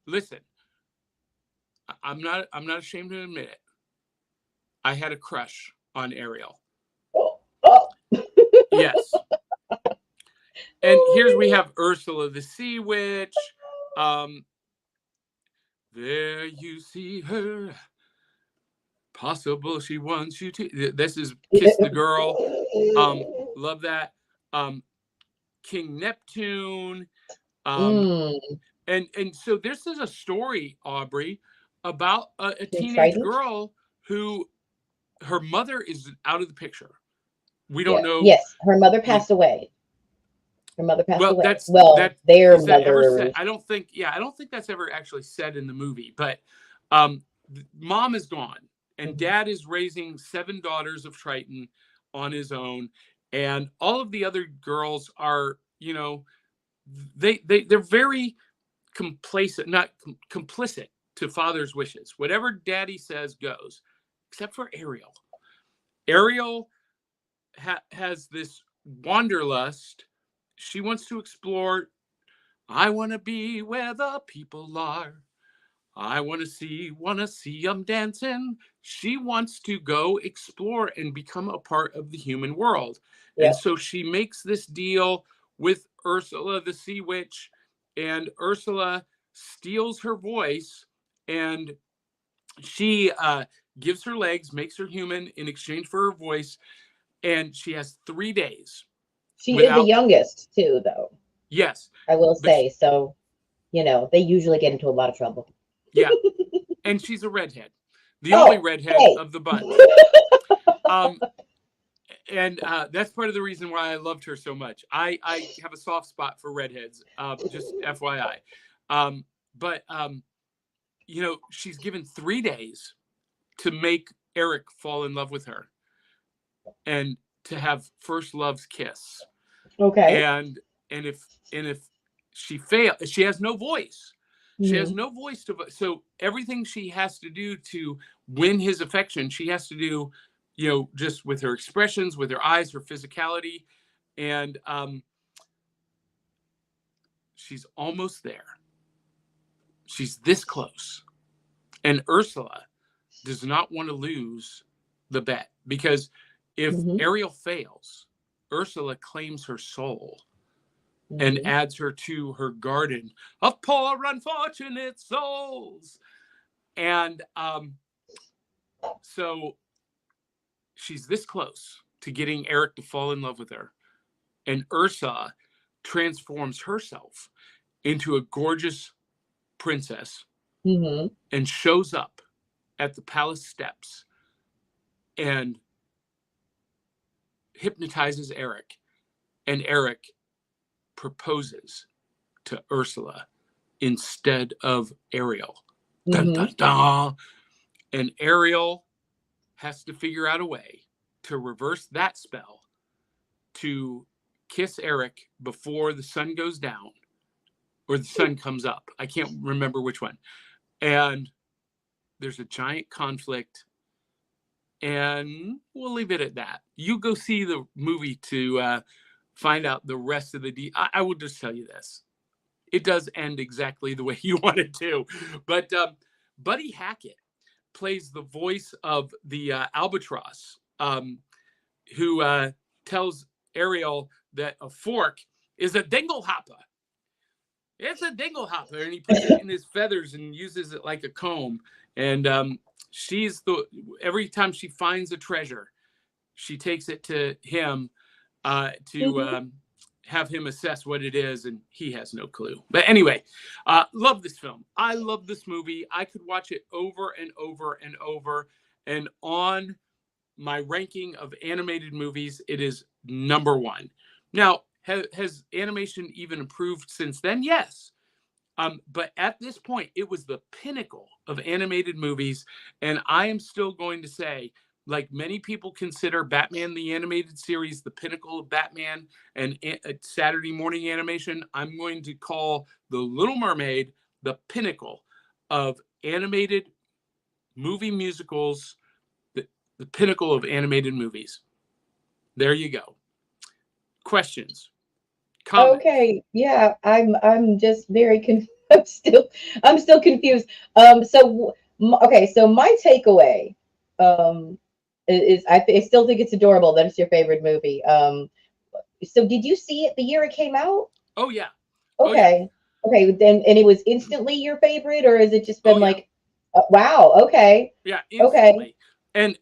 listen, I'm not ashamed to admit it. I had a crush on Ariel. Yes. And here's we have Ursula the Sea Witch. There you see her. Possible she wants you to. This is Kiss the Girl. Love that. King Neptune. And so this is a story, Aubrey, about a teenage girl who her mother is out of the picture. We don't know. Yes, her mother passed away. Her mother passed away. Their mother. I don't think that's ever actually said in the movie. But mom is gone, and dad is raising 7 daughters of Triton on his own, and all of the other girls are, they're very complacent, not complicit to father's wishes. Whatever daddy says goes, except for Ariel. Ariel has this wanderlust. She wants to explore. I want to be where the people are. I want to see them dancing. She wants to go explore and become a part of the human world. Yeah. And so she makes this deal with Ursula the Sea Witch, and Ursula steals her voice, and she gives her legs, makes her human in exchange for her voice, and she has 3 days. She is the youngest too, though. Yes. I will say, so, they usually get into a lot of trouble. Yeah. And she's a redhead. The only redhead of the bunch. And that's part of the reason why I loved her so much. I have a soft spot for redheads, just FYI. But she's given 3 days to make Eric fall in love with her and to have first love's kiss. Okay. And if she fails, she has no voice. Mm-hmm. She has no voice so everything she has to do to win his affection, she has to do, just with her expressions, with her eyes, her physicality. And she's almost there. She's this close. And Ursula does not want to lose the bet, because if Ariel fails, Ursula claims her soul and adds her to her garden of poor unfortunate souls. And so she's this close to getting Eric to fall in love with her. And Ursula transforms herself into a gorgeous princess and shows up at the palace steps and hypnotizes Eric. And Eric proposes to Ursula instead of Ariel. Dun, dun, dun. And Ariel has to figure out a way to reverse that spell to kiss Eric before the sun goes down or the sun comes up. I can't remember which one. And there's a giant conflict, and we'll leave it at that. You go see the movie to find out the rest of the I will just tell you this. It does end exactly the way you want it to. But Buddy Hackett plays the voice of the albatross, who tells Ariel that a fork is a dingle hopper. It's a dingle hopper, and he puts it in his feathers and uses it like a comb. And every time she finds a treasure, she takes it to him to have him assess what it is, and he has no clue. But anyway, love this film. I love this movie. I could watch it over and over and over. And on my ranking of animated movies, it is number 1. Now, has animation even improved since then? Yes. But at this point, it was the pinnacle of animated movies. And I am still going to say like many people consider Batman the animated series the pinnacle of Batman and Saturday morning animation, I'm going to call The Little Mermaid the pinnacle of animated movie musicals, the pinnacle of animated movies. There you go. Questions? Comments? Okay, yeah, I'm just very I'm still confused. Okay, so my takeaway um is I still think it's adorable that it's your favorite movie. So did you see it the year it came out? Oh yeah. Oh yeah. Okay. Okay, then and it was instantly your favorite, or has it just been Oh yeah. like wow, okay. Yeah, Okay. instantly.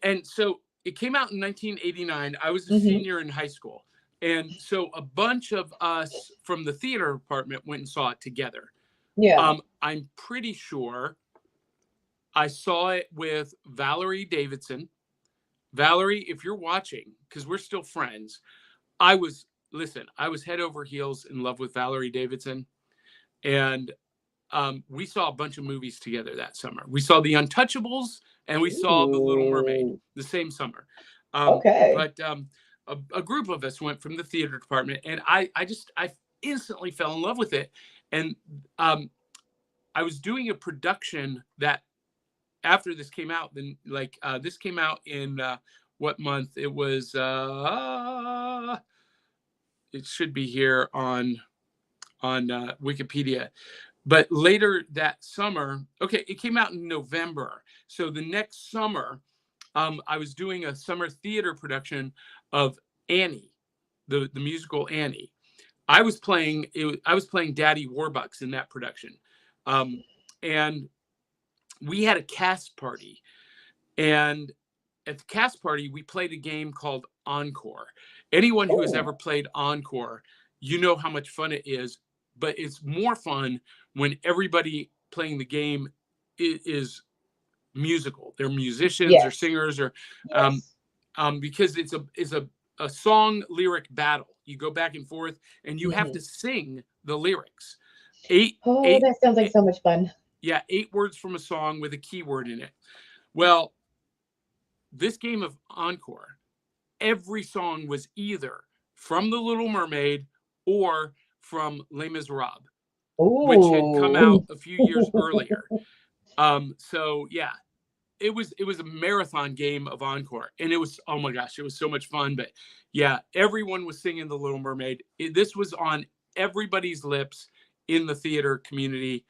And so it came out in 1989. I was a Hmm. senior in high school. And so a bunch of us from the theater department went and saw it together. Yeah. I'm pretty sure I saw it with Valerie Davidson. Valerie, if you're watching, because we're still friends, I was head over heels in love with Valerie Davidson. And we saw a bunch of movies together that summer. We saw The Untouchables and we saw The Little Mermaid Ooh. the same summer. Okay. But a group of us went from the theater department, and I instantly fell in love with it. And I was doing a production that after this came out, then this came out in what month? It was it should be here on Wikipedia. But later that summer, okay, it came out in November. So the next summer, I was doing a summer theater production of Annie, the musical Annie. I was playing Daddy Warbucks in that production, and we had a cast party. And at the cast party, we played a game called Encore. Anyone who has Oh, ever played Encore, you know how much fun it is, but it's more fun when everybody playing the game is musical. They're musicians or yes. singers or Yes. because it's a song lyric battle. You go back and forth and you have Hmm. to sing the lyrics. Eight, Oh, eight, that sounds like eight so much fun. yeah, 8 words from a song with a keyword in it. Well, this game of Encore, every song was either from The Little Mermaid or from Les Miserables, which had come out Ooh. a few years earlier. So yeah, it was a marathon game of Encore, and it was, oh my gosh, it was so much fun. But yeah, everyone was singing The Little Mermaid. This was on everybody's lips in the theater community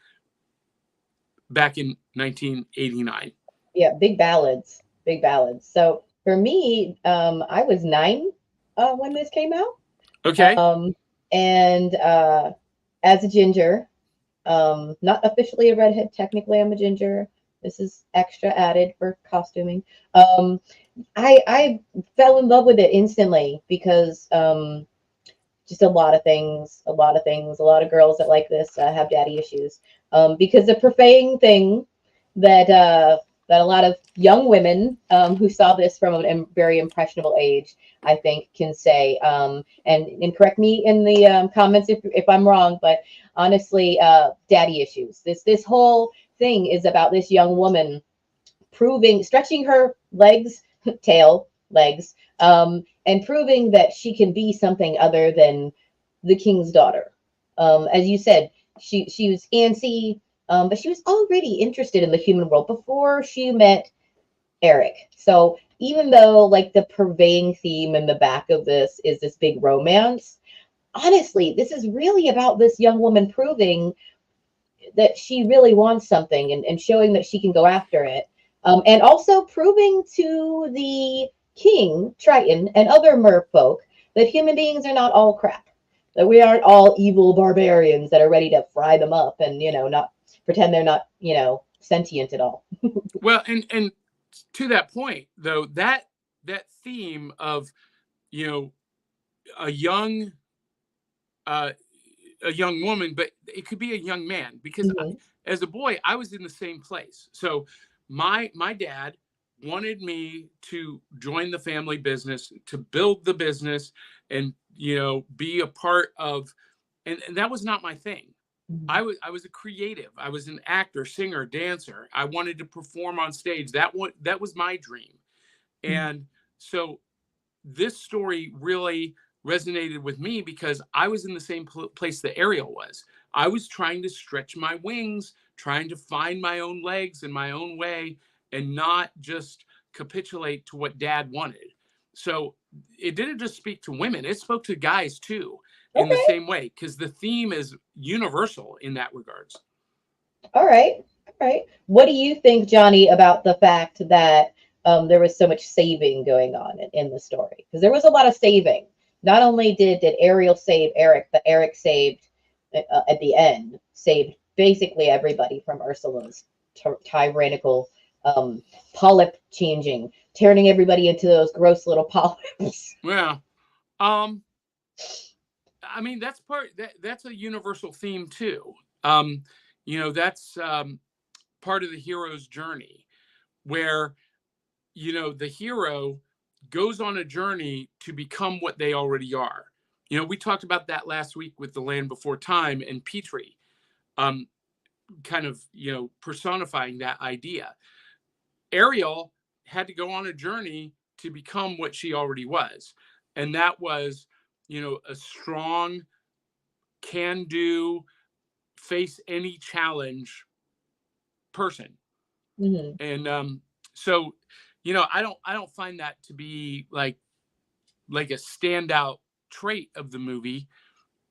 back in 1989. Yeah, big ballads. Big ballads. So for me, I was 9 when this came out. Okay. And as a ginger, not officially a redhead, technically I'm a ginger. This is extra added for costuming. Um, I fell in love with it instantly because just a lot of things, a lot of things, a lot of girls that like this have daddy issues. Because the purveying thing that that a lot of young women who saw this from a very impressionable age, I think, can say. And correct me in the comments if I'm wrong, but honestly, daddy issues. This whole thing is about this young woman stretching her legs, tail, legs, and proving that she can be something other than the king's daughter. As you said, she was antsy, but she was already interested in the human world before she met Eric. So even though like the purveying theme in the back of this is this big romance, honestly, this is really about this young woman proving that she really wants something and showing that she can go after it. And also proving to the king, Triton, and other merfolk that human beings are not all crap. That we aren't all evil barbarians that are ready to fry them up and, not pretend they're not, sentient at all. Well, and to that point though, that theme of, you know, a young uh a young woman, but it could be a young man, because Hmm. as a boy I was in the same place. So my dad wanted me to join the family business, to build the business, and be a part of, and that was not my thing. I was a creative. I was an actor, singer, dancer. I wanted to perform on stage. That was my dream. And so this story really resonated with me because I was in the same place that Ariel was. I was trying to stretch my wings, trying to find my own legs in my own way, and not just capitulate to what dad wanted. So it didn't just speak to women, it spoke to guys too, in the Okay. same way, because the theme is universal in that regards. All right. All right. What do you think, Johnny, about the fact that there was so much saving going on in the story? Because there was a lot of saving. Not only did Ariel save Eric, but Eric saved at the end, saved basically everybody from Ursula's tyrannical polyp changing, turning everybody into those gross little polyps. Yeah. I mean, that's a universal theme too. That's part of the hero's journey where, the hero goes on a journey to become what they already are. We talked about that last week with The Land Before Time and Petrie, kind of, personifying that idea. Ariel had to go on a journey to become what she already was. And that was, a strong, can do, face any challenge person. Mm-hmm. And so, I don't find that to be like a standout trait of the movie.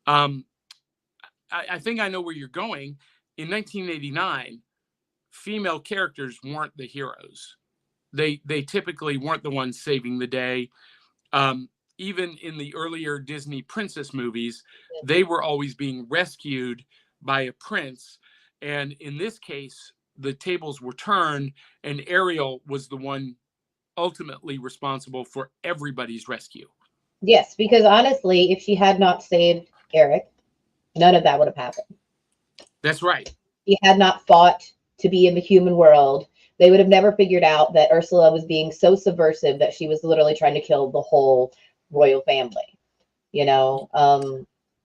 I think I know where you're going. In 1989, female characters weren't the heroes. They typically weren't the ones saving the day. Even in the earlier Disney princess movies, they were always being rescued by a prince. And in this case, the tables were turned, and Ariel was the one ultimately responsible for everybody's rescue. Yes, because honestly, if she had not saved Eric, none of that would have happened. That's right. He had not fought to be in the human world, they would have never figured out that Ursula was being so subversive that she was literally trying to kill the whole royal family. You know,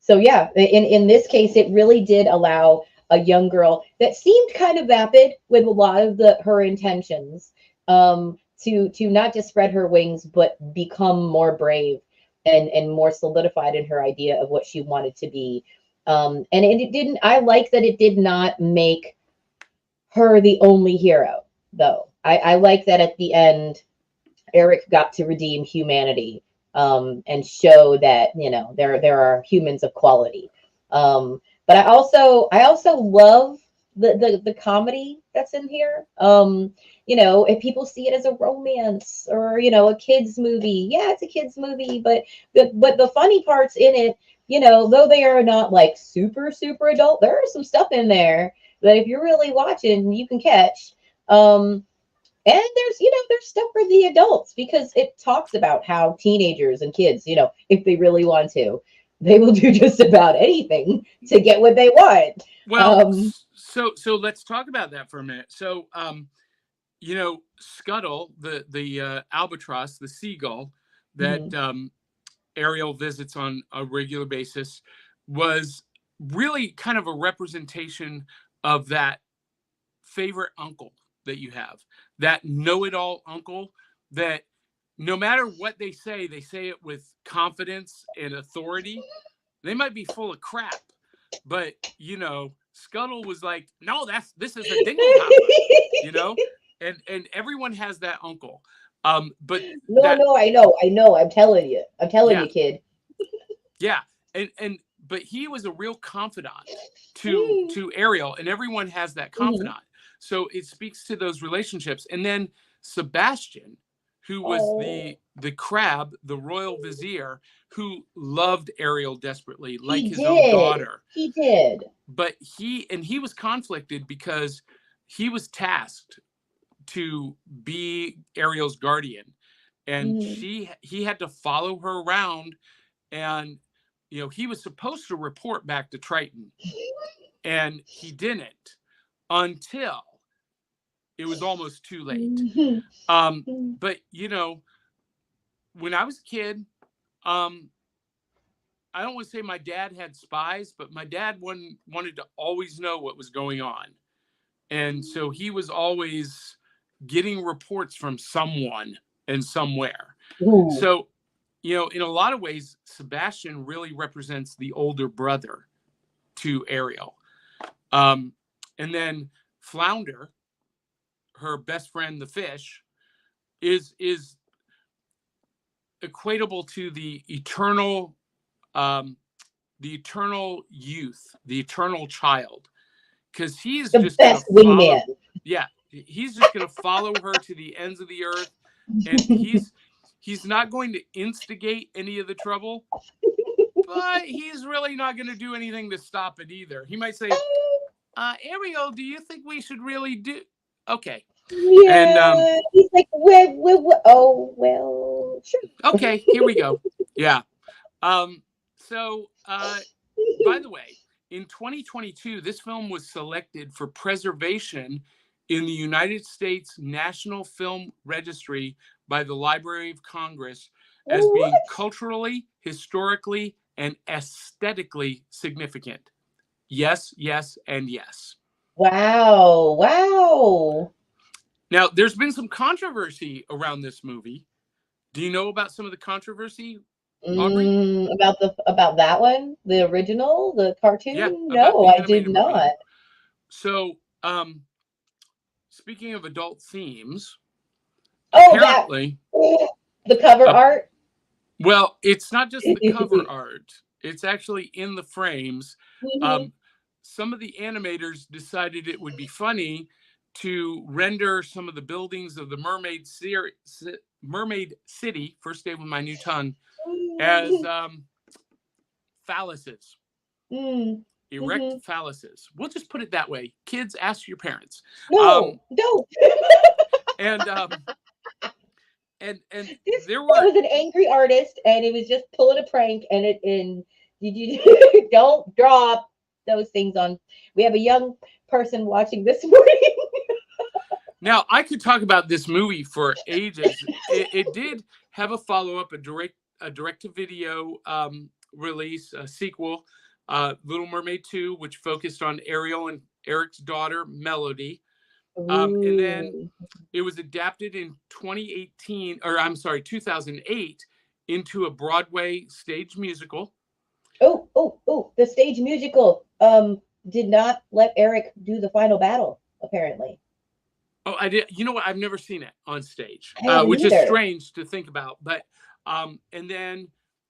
so yeah, in this case, it really did allow a young girl that seemed kind of vapid with a lot of her intentions, to not just spread her wings but become more brave and more solidified in her idea of what she wanted to be. And it didn't. I like that it did not make her the only hero, though. I like that at the end, Eric got to redeem humanity, and show that there are humans of quality. But I also love the comedy that's in here. If people see it as a romance or a kids movie, yeah, it's a kids movie, but the funny parts in it, though they are not like super super adult, there are some stuff in there that if you're really watching, you can catch. And there's stuff for the adults because it talks about how teenagers and kids, if they really want to, they will do just about anything to get what they want. Well, so let's talk about that for a minute. So, Scuttle, the albatross, the seagull that Ariel visits on a regular basis, was really kind of a representation of that favorite uncle that you have, that know-it-all uncle that no matter what they say it with confidence and authority. They might be full of crap, but Scuttle was like, no, this is a dingle hopper, and everyone has that uncle. But no, I know. I'm telling you, kid. Yeah, but he was a real confidant to Ariel, and everyone has that confidant. So it speaks to those relationships. And then Sebastian, who was the crab, the royal vizier, who loved Ariel desperately, like his own daughter. He did. But he was conflicted because he was tasked to be Ariel's guardian, and he had to follow her around, and he was supposed to report back to Triton, and he didn't until it was almost too late. But when I was a kid, I don't want to say my dad had spies, but my dad wanted to always know what was going on. And so he was always getting reports from someone and somewhere. Ooh. So, in a lot of ways, Sebastian really represents the older brother to Ariel. And then Flounder, her best friend, the fish, is equatable to the eternal youth, the eternal child, because he's The just gonna best wingman. he's just gonna follow her to the ends of the earth, and he's not going to instigate any of the trouble, but he's really not going to do anything to stop it either. He might say, Ariel, do you think we should really do? Okay. Yeah, And he's like, oh, well, sure. okay, here we go. Yeah. So, by the way, in 2022, this film was selected for preservation in the United States National Film Registry by the Library of Congress as being culturally, historically, and aesthetically significant. Yes, yes, and yes. Wow. Wow. Now, there's been some controversy around this movie. Do you know about some of the controversy, Aubrey? About that one, the original, the cartoon? Yeah, No, I did movie. not. So, speaking of adult themes, Oh, apparently, the cover art. Well, it's not just the cover art; it's actually in the frames. Mhm. Some of the animators decided it would be funny to render some of the buildings of the Mermaid City, first day with my new tongue, as phalluses. Erect phalluses. We'll just put it that way. Kids, ask your parents. No. And This there was an angry artist, and it was just pulling a prank. And you don't drop those things on. We have a young person watching this morning. Now, I could talk about this movie for ages. It did have a follow-up, a direct-to-video release, a sequel, Little Mermaid 2, which focused on Ariel and Eric's daughter, Melody. And then it was adapted in 2008 into a Broadway stage musical. Oh, the stage musical did not let Eric do the final battle, apparently. Oh, I did. You know what? I've never seen it on stage, which either. is strange to think about. But and then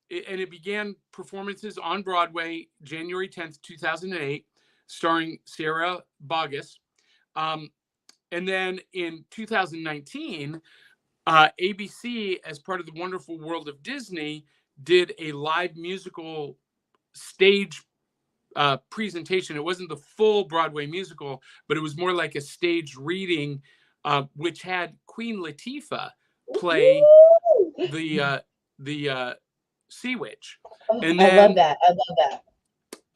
it began performances on Broadway January 10th, 2008, starring Sierra Boggess. And then in 2019, ABC, as part of the Wonderful World of Disney, did a live musical stage presentation. It wasn't the full Broadway musical, but it was more like a staged reading, which had Queen Latifah play the Sea Witch. And then, I love that.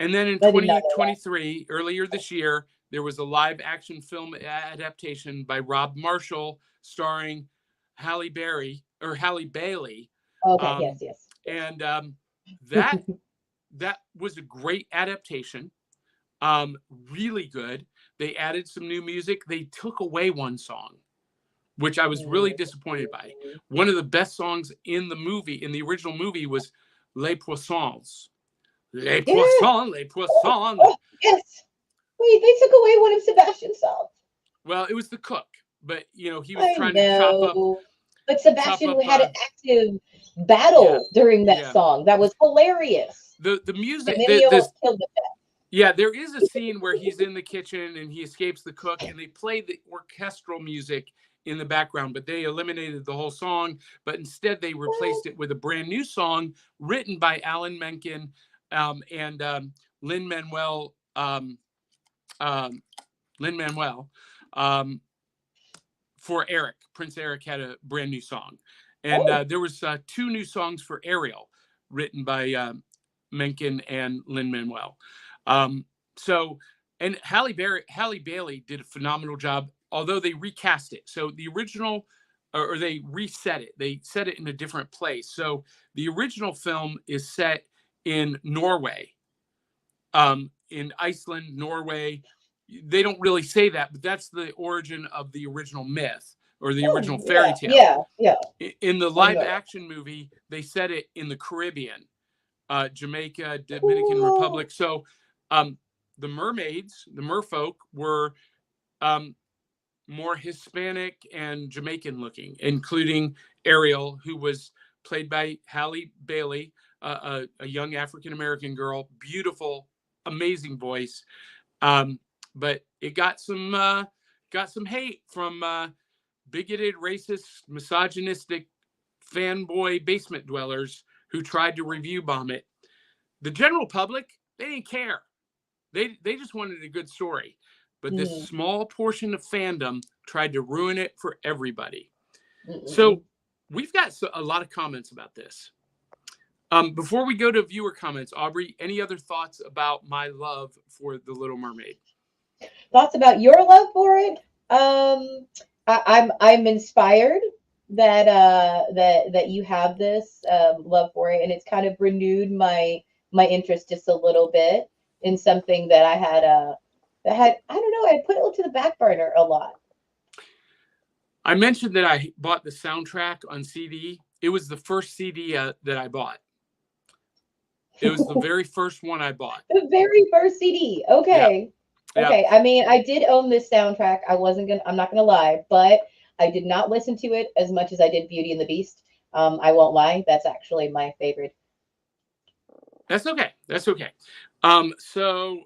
And then in 2023, earlier this year, there was a live action film adaptation by Rob Marshall starring Halle Bailey. Okay, yes. And that was a great adaptation. Really good. They added some new music. They took away one song, which I was really disappointed by. One of the best songs in the movie, in the original movie, was Les Poissons. Les Poissons, Les Poissons. Oh, yes. Wait, they took away one of Sebastian's songs. Well, it was the cook, but he was trying to chop up. But Sebastian had an active battle during that song. That was hilarious. The music. Killed the yeah, there is a scene where he's in the kitchen and he escapes the cook, and they play the orchestral music in the background, but they eliminated the whole song. But instead, they replaced it with a brand new song written by Alan Menken and Lin-Manuel. For Eric. Prince Eric had a brand new song. And there was 2 new songs for Ariel written by Menken and Lin-Manuel. And Halle Bailey did a phenomenal job, although they recast it. So the original, or they reset it. They set it in a different place. So the original film is set in Norway, in Iceland, Norway. They don't really say that, but that's the origin of the original myth. or the original Oh, fairy yeah, tale. yeah, In the I live know. action movie, they set it in the Caribbean, Jamaica, Dominican Cool. Republic. So the mermaids, the merfolk, were more Hispanic and Jamaican looking, including Ariel, who was played by Halle Bailey, a young African American girl, beautiful, amazing voice. But it got some hate from bigoted, racist, misogynistic fanboy basement dwellers who tried to review bomb it. The general public, they didn't care. They just wanted a good story. But this Mm. small portion of fandom tried to ruin it for everybody. Mm-mm-mm. So we've got a lot of comments about this. Before we go to viewer comments, Aubrey, any other thoughts about my love for The Little Mermaid? Thoughts about your love for it? I'm inspired that you have this love for it, and it's kind of renewed my interest just a little bit in something that I had I don't know, I put it to the back burner a lot. I mentioned that I bought the soundtrack on CD. It was the first CD that I bought. It was the very first one I bought. The very first CD. Okay. Yeah. Okay. I mean, I did own this soundtrack. I'm not gonna lie, but I did not listen to it as much as I did Beauty and the Beast. I won't lie. That's actually my favorite. That's okay. That's okay. So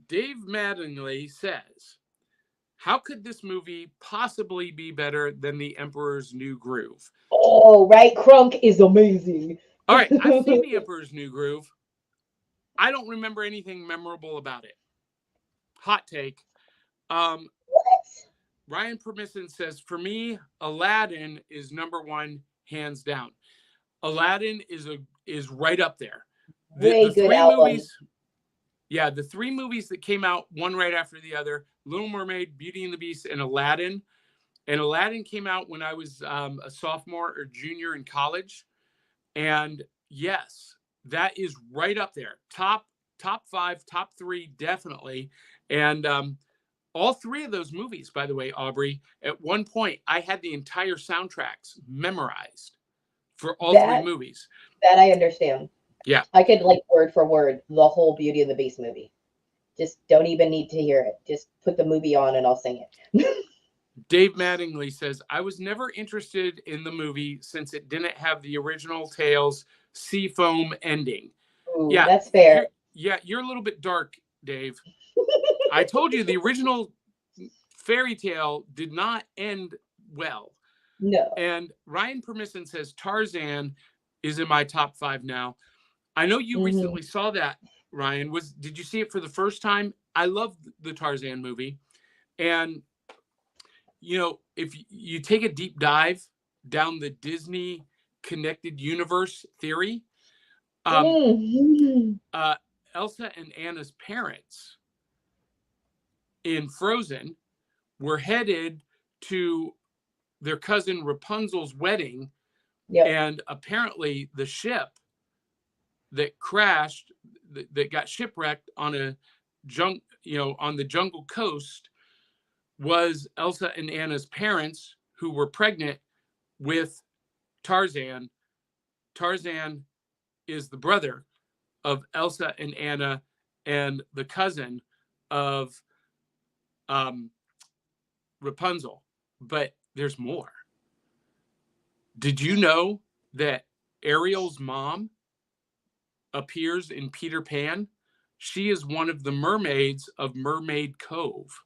Dave Mattingly says, how could this movie possibly be better than The Emperor's New Groove? Oh, right. Crunk is amazing. All right. I've seen The Emperor's New Groove. I don't remember anything memorable about it. Hot take. What? Ryan Permisson says, for me, Aladdin is number one, hands down. Aladdin is right up there. Way The good three album. movies. Yeah, the three movies that came out, one right after the other, Little Mermaid, Beauty and the Beast, and Aladdin. And Aladdin came out when I was a sophomore or junior in college. And yes, that is right up there. Top five, top three, definitely. And all three of those movies, by the way, Aubrey, at one point, I had the entire soundtracks memorized for all three movies. That I understand. Yeah. I could like word for word the whole Beauty and the Beast movie. Just don't even need to hear it. Just put the movie on and I'll sing it. Dave Mattingly says, I was never interested in the movie since it didn't have the original tale's seafoam ending. Ooh, Yeah, that's fair. You're a little bit dark, Dave. I told you the original fairy tale did not end well. No. And Ryan Permisson says Tarzan is in my top 5 now. I know you recently saw that, Ryan. Did you see it for the first time? I love the Tarzan movie. And, you know, if you take a deep dive down the Disney connected universe theory, Elsa and Anna's parents in Frozen were headed to their cousin Rapunzel's wedding. Yep. And apparently the ship that crashed, that got shipwrecked on on the Jungle Coast, was Elsa and Anna's parents, who were pregnant with Tarzan. Tarzan is the brother of Elsa and Anna and the cousin of Rapunzel. But there's more. Did you know that Ariel's mom appears in Peter Pan? She is one of the mermaids of Mermaid Cove.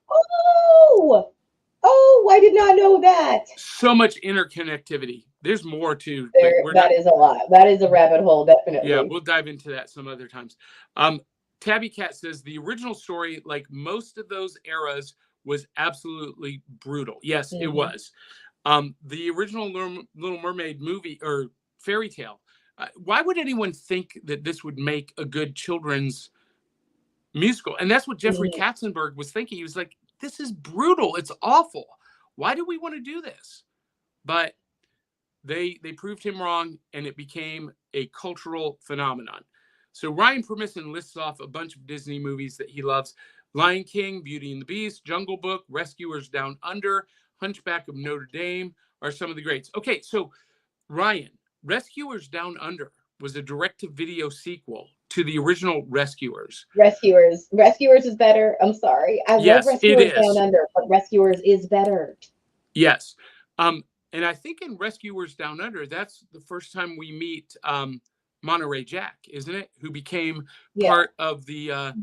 Oh, I did not know that. So much interconnectivity. There's more too. That is a lot. That is a rabbit hole, definitely. Yeah, we'll dive into that some other times. Tabby Cat says the original story, like most of those eras, was absolutely brutal. Yes, it was. The original Little Mermaid movie or fairy tale. Why would anyone think that this would make a good children's musical? And that's what Jeffrey Katzenberg was thinking. He was like, this is brutal. It's awful. Why do we want to do this? But they proved him wrong, and it became a cultural phenomenon. So Ryan Permisson lists off a bunch of Disney movies that he loves: Lion King, Beauty and the Beast, Jungle Book, Rescuers Down Under, Hunchback of Notre Dame are some of the greats. Okay, so Ryan, Rescuers Down Under was a direct-to-video sequel to the original Rescuers. Rescuers is better. I'm sorry. I love Yes, it Rescuers is. Down Under, but Rescuers is better. Yes. And I think in Rescuers Down Under, that's the first time we meet Monterey Jack, isn't it? Who became part of the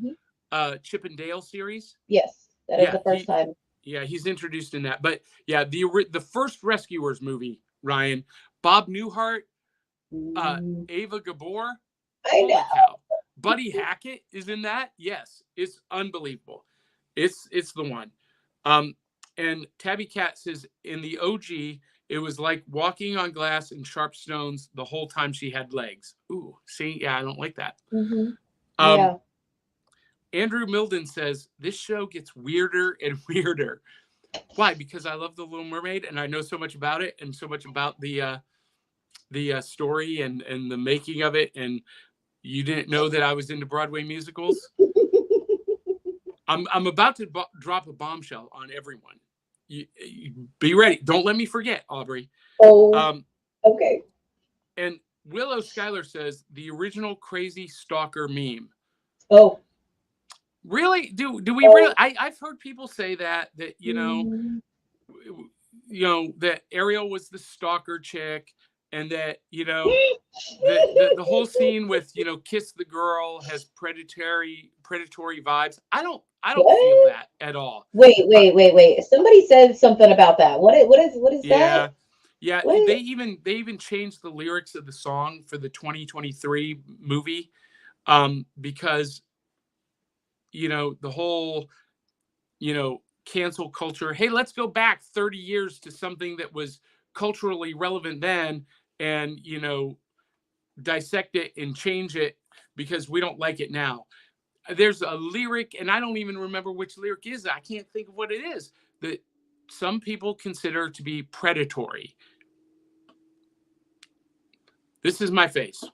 Chip and Dale series. Yes, that is the first time. Yeah, he's introduced in that. But yeah, the first Rescuers movie, Ryan, Bob Newhart, Ava Gabor. I know. Cow. Buddy Hackett is in that. Yes, it's unbelievable. It's the one. And Tabby Cat says in the OG, it was like walking on glass and sharp stones the whole time she had legs. Ooh, see, yeah, I don't like that. Yeah. Andrew Milden says this show gets weirder and weirder. Why? Because I love The Little Mermaid and I know so much about it and so much about the story and the making of it. And you didn't know that I was into Broadway musicals. I'm about to drop a bombshell on everyone. You be ready. Don't let me forget, Aubrey. Oh, okay. And Willow Schuyler says the original crazy stalker meme. Oh, really? Do we really? I've heard people say that you know that Ariel was the stalker chick, and that the whole scene with kiss the girl has predatory vibes. I don't feel that at all. Wait. Somebody said something about that. What is that? Yeah. What? They even changed the lyrics of the song for the 2023 movie, because the whole cancel culture. Hey, let's go back 30 years to something that was culturally relevant then, and dissect it and change it because we don't like it now. There's a lyric, and I don't even remember which lyric is. I can't think of what it is, that some people consider to be predatory. This is my face.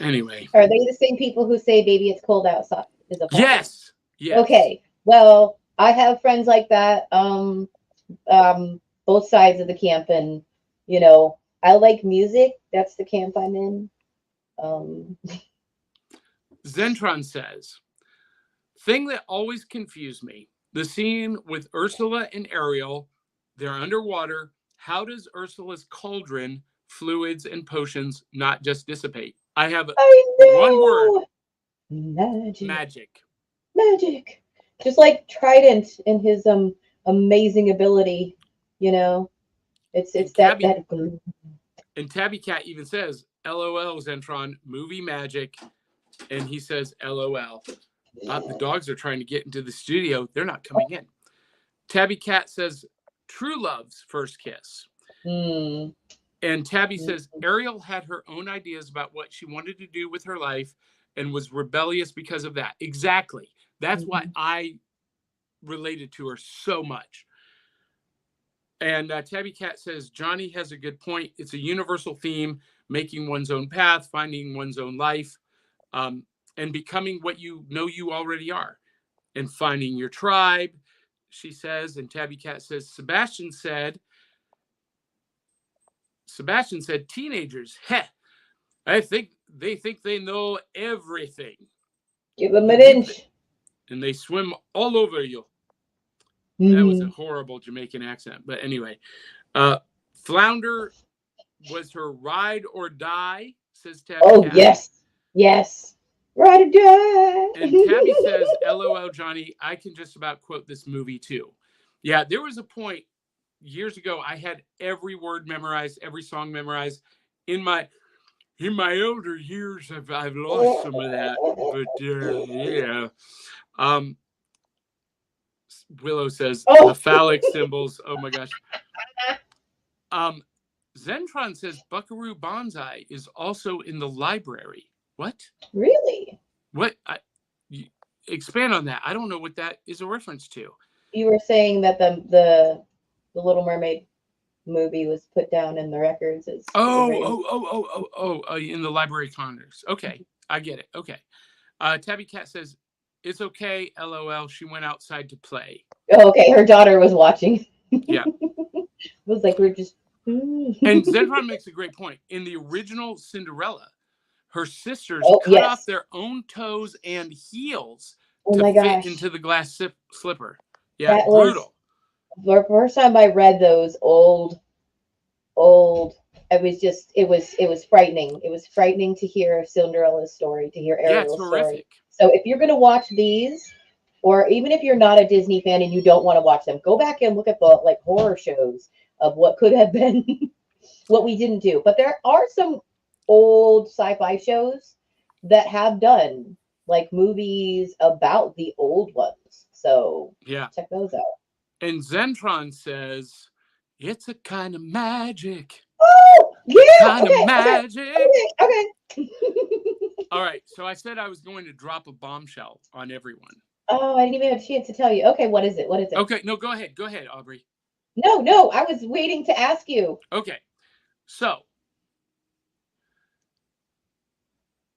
Anyway. Are they the same people who say "Baby, it's cold outside"? Yes. Okay. Well, I have friends like that. Both sides of the camp, and I like music. That's the camp I'm in. Zentron says, thing that always confused me, the scene with Ursula and Ariel, they're underwater. How does Ursula's cauldron, fluids, and potions not just dissipate? I have one word. Magic. Just like Trident in his amazing ability, it's that glue. And Tabby Cat even says, LOL, Zentron, movie magic. And he says, LOL. The dogs are trying to get into the studio. They're not coming in. Tabby Cat says, True Love's first kiss. And Tabby says, Ariel had her own ideas about what she wanted to do with her life and was rebellious because of that. Exactly. That's why I related to her so much. And Tabby Cat says, Johnny has a good point. It's a universal theme, making one's own path, finding one's own life, and becoming what you already are, and finding your tribe, she says. And Tabby Cat says, Sebastian said, teenagers, I think they know everything. Give them an inch. And they swim all over you. That was a horrible Jamaican accent. But anyway, Flounder was her ride or die, says Tabby Cat. Yes. Ride or die. And Tabby says, LOL, Johnny, I can just about quote this movie too. Yeah, there was a point years ago, I had every word memorized, every song memorized. In my older years, I've lost some of that. But yeah. Willow says, the phallic symbols. Oh my gosh. Zentron says Buckaroo Banzai is also in the library. What? Really? What? Expand on that. I don't know what that is a reference to. You were saying that the Little Mermaid movie was put down in the records as in the Library of Congress. Okay, I get it. Okay. Tabby Cat says It's okay. LOL. She went outside to play. Oh, okay, her daughter was watching. Yeah. It was like we're just. And Zentron makes a great point. In the original Cinderella, her sisters Oh, cut off yes. their own toes and heels Oh to my fit gosh. into the glass slipper. Yeah, That was brutal. the first time I read those old. It was frightening. It was frightening to hear Cinderella's story, to hear Yeah, it's Ariel's story. horrific. So if you're gonna watch these, or even if you're not a Disney fan and you don't want to watch them, go back and look at the like horror shows of what could have been what we didn't do. But there are some old sci-fi shows that have done like movies about the old ones. So Yeah. check those out. And Zentron says, it's a kind of magic. Oh, yeah. Kind Okay, of magic. okay. All right. So I said I was going to drop a bombshell on everyone. Oh, I didn't even have a chance to tell you. Okay, what is it? What is it? Okay. No, go ahead. Go ahead, Aubrey. No, I was waiting to ask you. Okay. So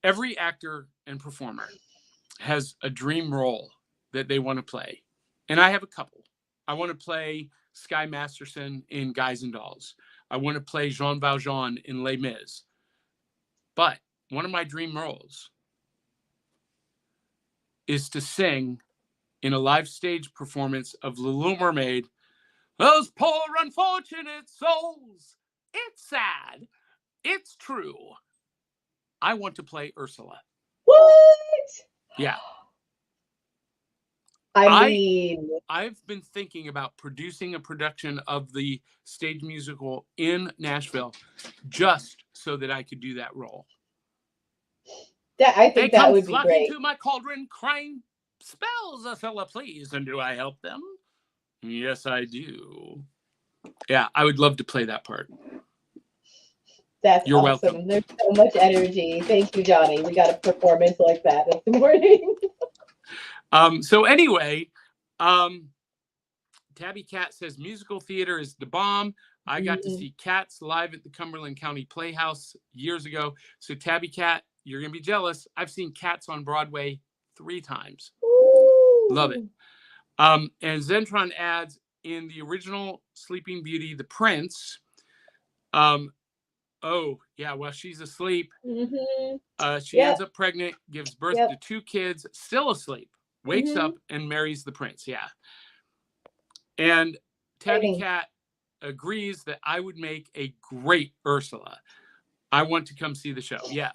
every actor and performer has a dream role that they want to play. And I have a couple. I want to play Sky Masterson in Guys and Dolls. I want to play Jean Valjean in Les Mis. But one of my dream roles is to sing in a live stage performance of Little Mermaid. Those poor unfortunate souls. It's sad. It's true. I want to play Ursula. What? Yeah. I mean, I've been thinking about producing a production of the stage musical in Nashville just so that I could do that role. I think that would be great. They come flocking to my cauldron, crying, spells, Ursula, please, and do I help them? Yes, I do. Yeah, I would love to play that part. You're awesome. Welcome. There's so much energy. Thank you, Johnny. We got a performance like that this morning. So anyway, Tabby Cat says musical theater is the bomb. I got to see Cats live at the Cumberland County Playhouse years ago. So Tabby Cat, you're going to be jealous. I've seen Cats on Broadway 3 times. Ooh. Love it. And Zentron adds, in the original Sleeping Beauty, the prince, oh, yeah, well, she's asleep. She ends up pregnant, gives birth to 2 kids, still asleep, wakes up and marries the prince. Yeah. And Tabby Cat agrees that I would make a great Ursula. I want to come see the show. Yeah.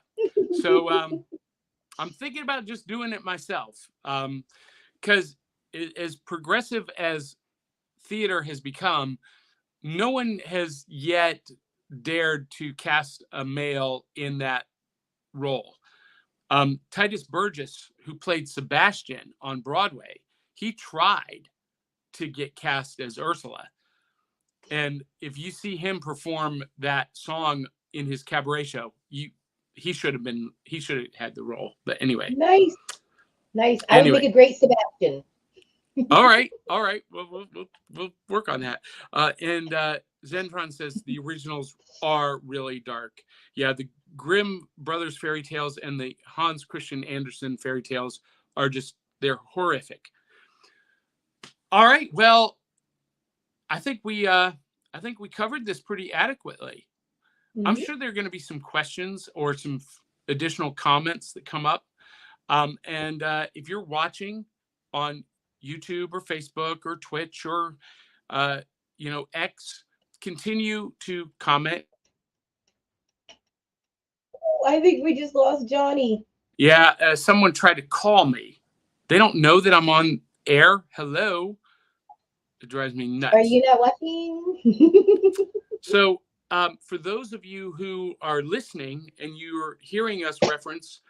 So I'm thinking about just doing it myself. Because as progressive as theater has become, no one has yet dared to cast a male in that role. Titus Burgess, who played Sebastian on Broadway, he tried to get cast as Ursula. And if you see him perform that song in his cabaret show, he should have had the role. But anyway. Nice. I would make a great Sebastian. All right. We'll work on that. And Zentron says the originals are really dark. Yeah, the Grimm Brothers fairy tales and the Hans Christian Andersen fairy tales are they're horrific. All right. Well, I think we covered this pretty adequately. I'm sure there are going to be some questions or some additional comments that come up. And if you're watching on YouTube or Facebook or Twitch or X, continue to comment. I think we just lost Johnny. Yeah, someone tried to call me. They don't know that I'm on air. Hello. It drives me nuts. Are you not watching? So for those of you who are listening and you're hearing us reference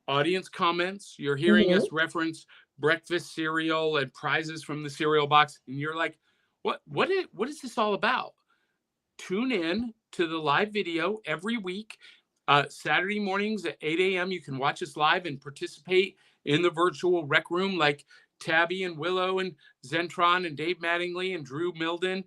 audience comments, you're hearing us reference breakfast cereal and prizes from the cereal box, and you're like, what is this all about? Tune in to the live video every week. Saturday mornings at 8 a.m. You can watch us live and participate in the virtual rec room like Tabby and Willow and Zentron and Dave Mattingly and Drew Milden.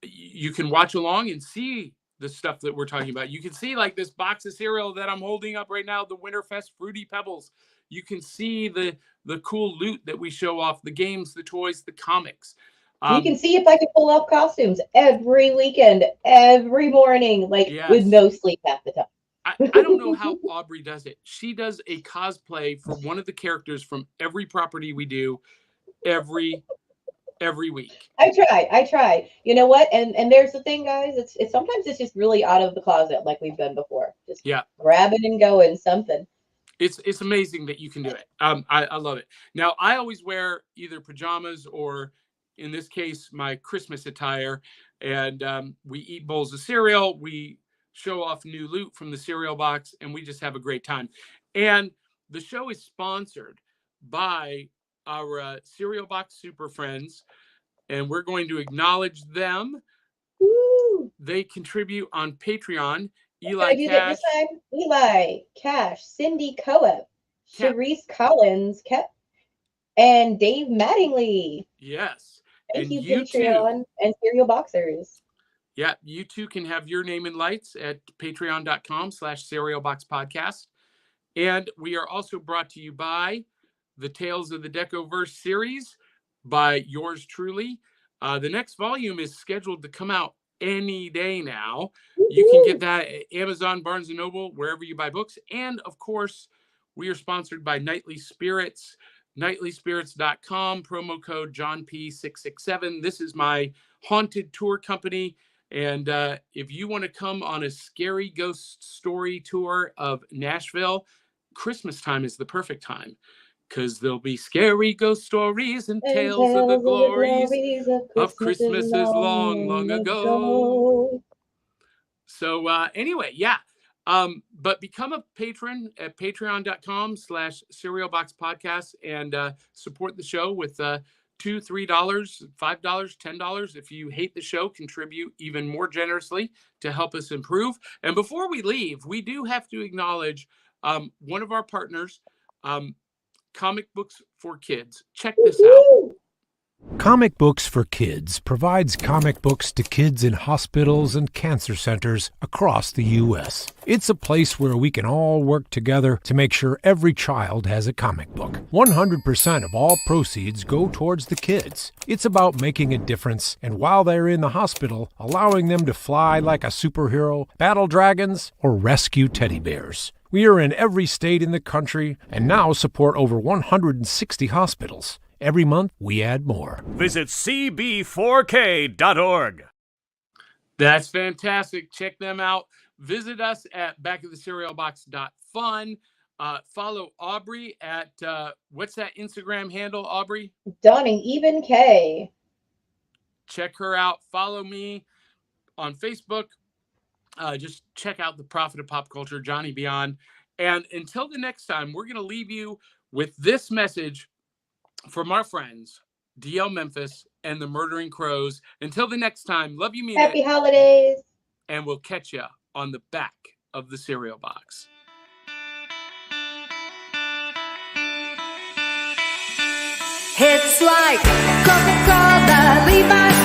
You can watch along and see the stuff that we're talking about. You can see like this box of cereal that I'm holding up right now, the Winterfest Fruity Pebbles. You can see the cool loot that we show off, the games, the toys, the comics. You can see if I can pull off costumes every weekend, every morning, like with Yes. no sleep half the time. I don't know how Aubrey does it. She does a cosplay for one of the characters from every property we do every week. I try. You know what? And there's the thing, guys. It's sometimes it's just really out of the closet, like we've done before. Just grabbing and going something. It's amazing that you can do it. I love it. Now I always wear either pajamas or, in this case, my Christmas attire, and we eat bowls of cereal. We show off new loot from the cereal box, and we just have a great time. And the show is sponsored by our cereal box super friends, and we're going to acknowledge them. Woo! They contribute on Patreon. Eli Cash, Eli Cash, Cindy Coep, Sharice Collins, and Dave Mattingly. Yes. Thank you, Patreon and cereal boxers. Yeah, you too can have your name in lights at patreon.com/cerealboxpodcast. And we are also brought to you by the Tales of the Decoverse series by yours truly. The next volume is scheduled to come out any day now. You can get that at Amazon, Barnes & Noble, wherever you buy books. And, of course, we are sponsored by Nightly Spirits, nightlyspirits.com, promo code JohnP667. This is my haunted tour company. And if you want to come on a scary ghost story tour of Nashville, Christmas time is the perfect time, because there'll be scary ghost stories and tales of the glories of Christmases long, long ago. So anyway, yeah. But become a patron at patreon.com/cerealboxpodcast and support the show with $2, $3, $5, $10. If you hate the show, contribute even more generously to help us improve. And before we leave, we do have to acknowledge one of our partners, Comic Books for Kids. Check this out. Comic Books for Kids provides comic books to kids in hospitals and cancer centers across the U.S. It's a place where we can all work together to make sure every child has a comic book. 100% of all proceeds go towards the kids. It's about making a difference, and while they're in the hospital, allowing them to fly like a superhero, battle dragons, or rescue teddy bears. We are in every state in the country and now support over 160 hospitals. Every month, we add more. Visit cb4k.org. That's fantastic. Check them out. Visit us at backofthecerealbox.fun. Follow Aubrey at, what's that Instagram handle, Aubrey? Donning Even K. Check her out. Follow me on Facebook. Just check out the Prophet of Pop Culture, Johnny Beyond. And until the next time, we're going to leave you with this message from our friends, D'Elle Mempis and the Murdering Crows. Until the next time, love you, mean it. Happy holidays. And we'll catch you on the back of the cereal box. It's like Coca-Cola, Levi's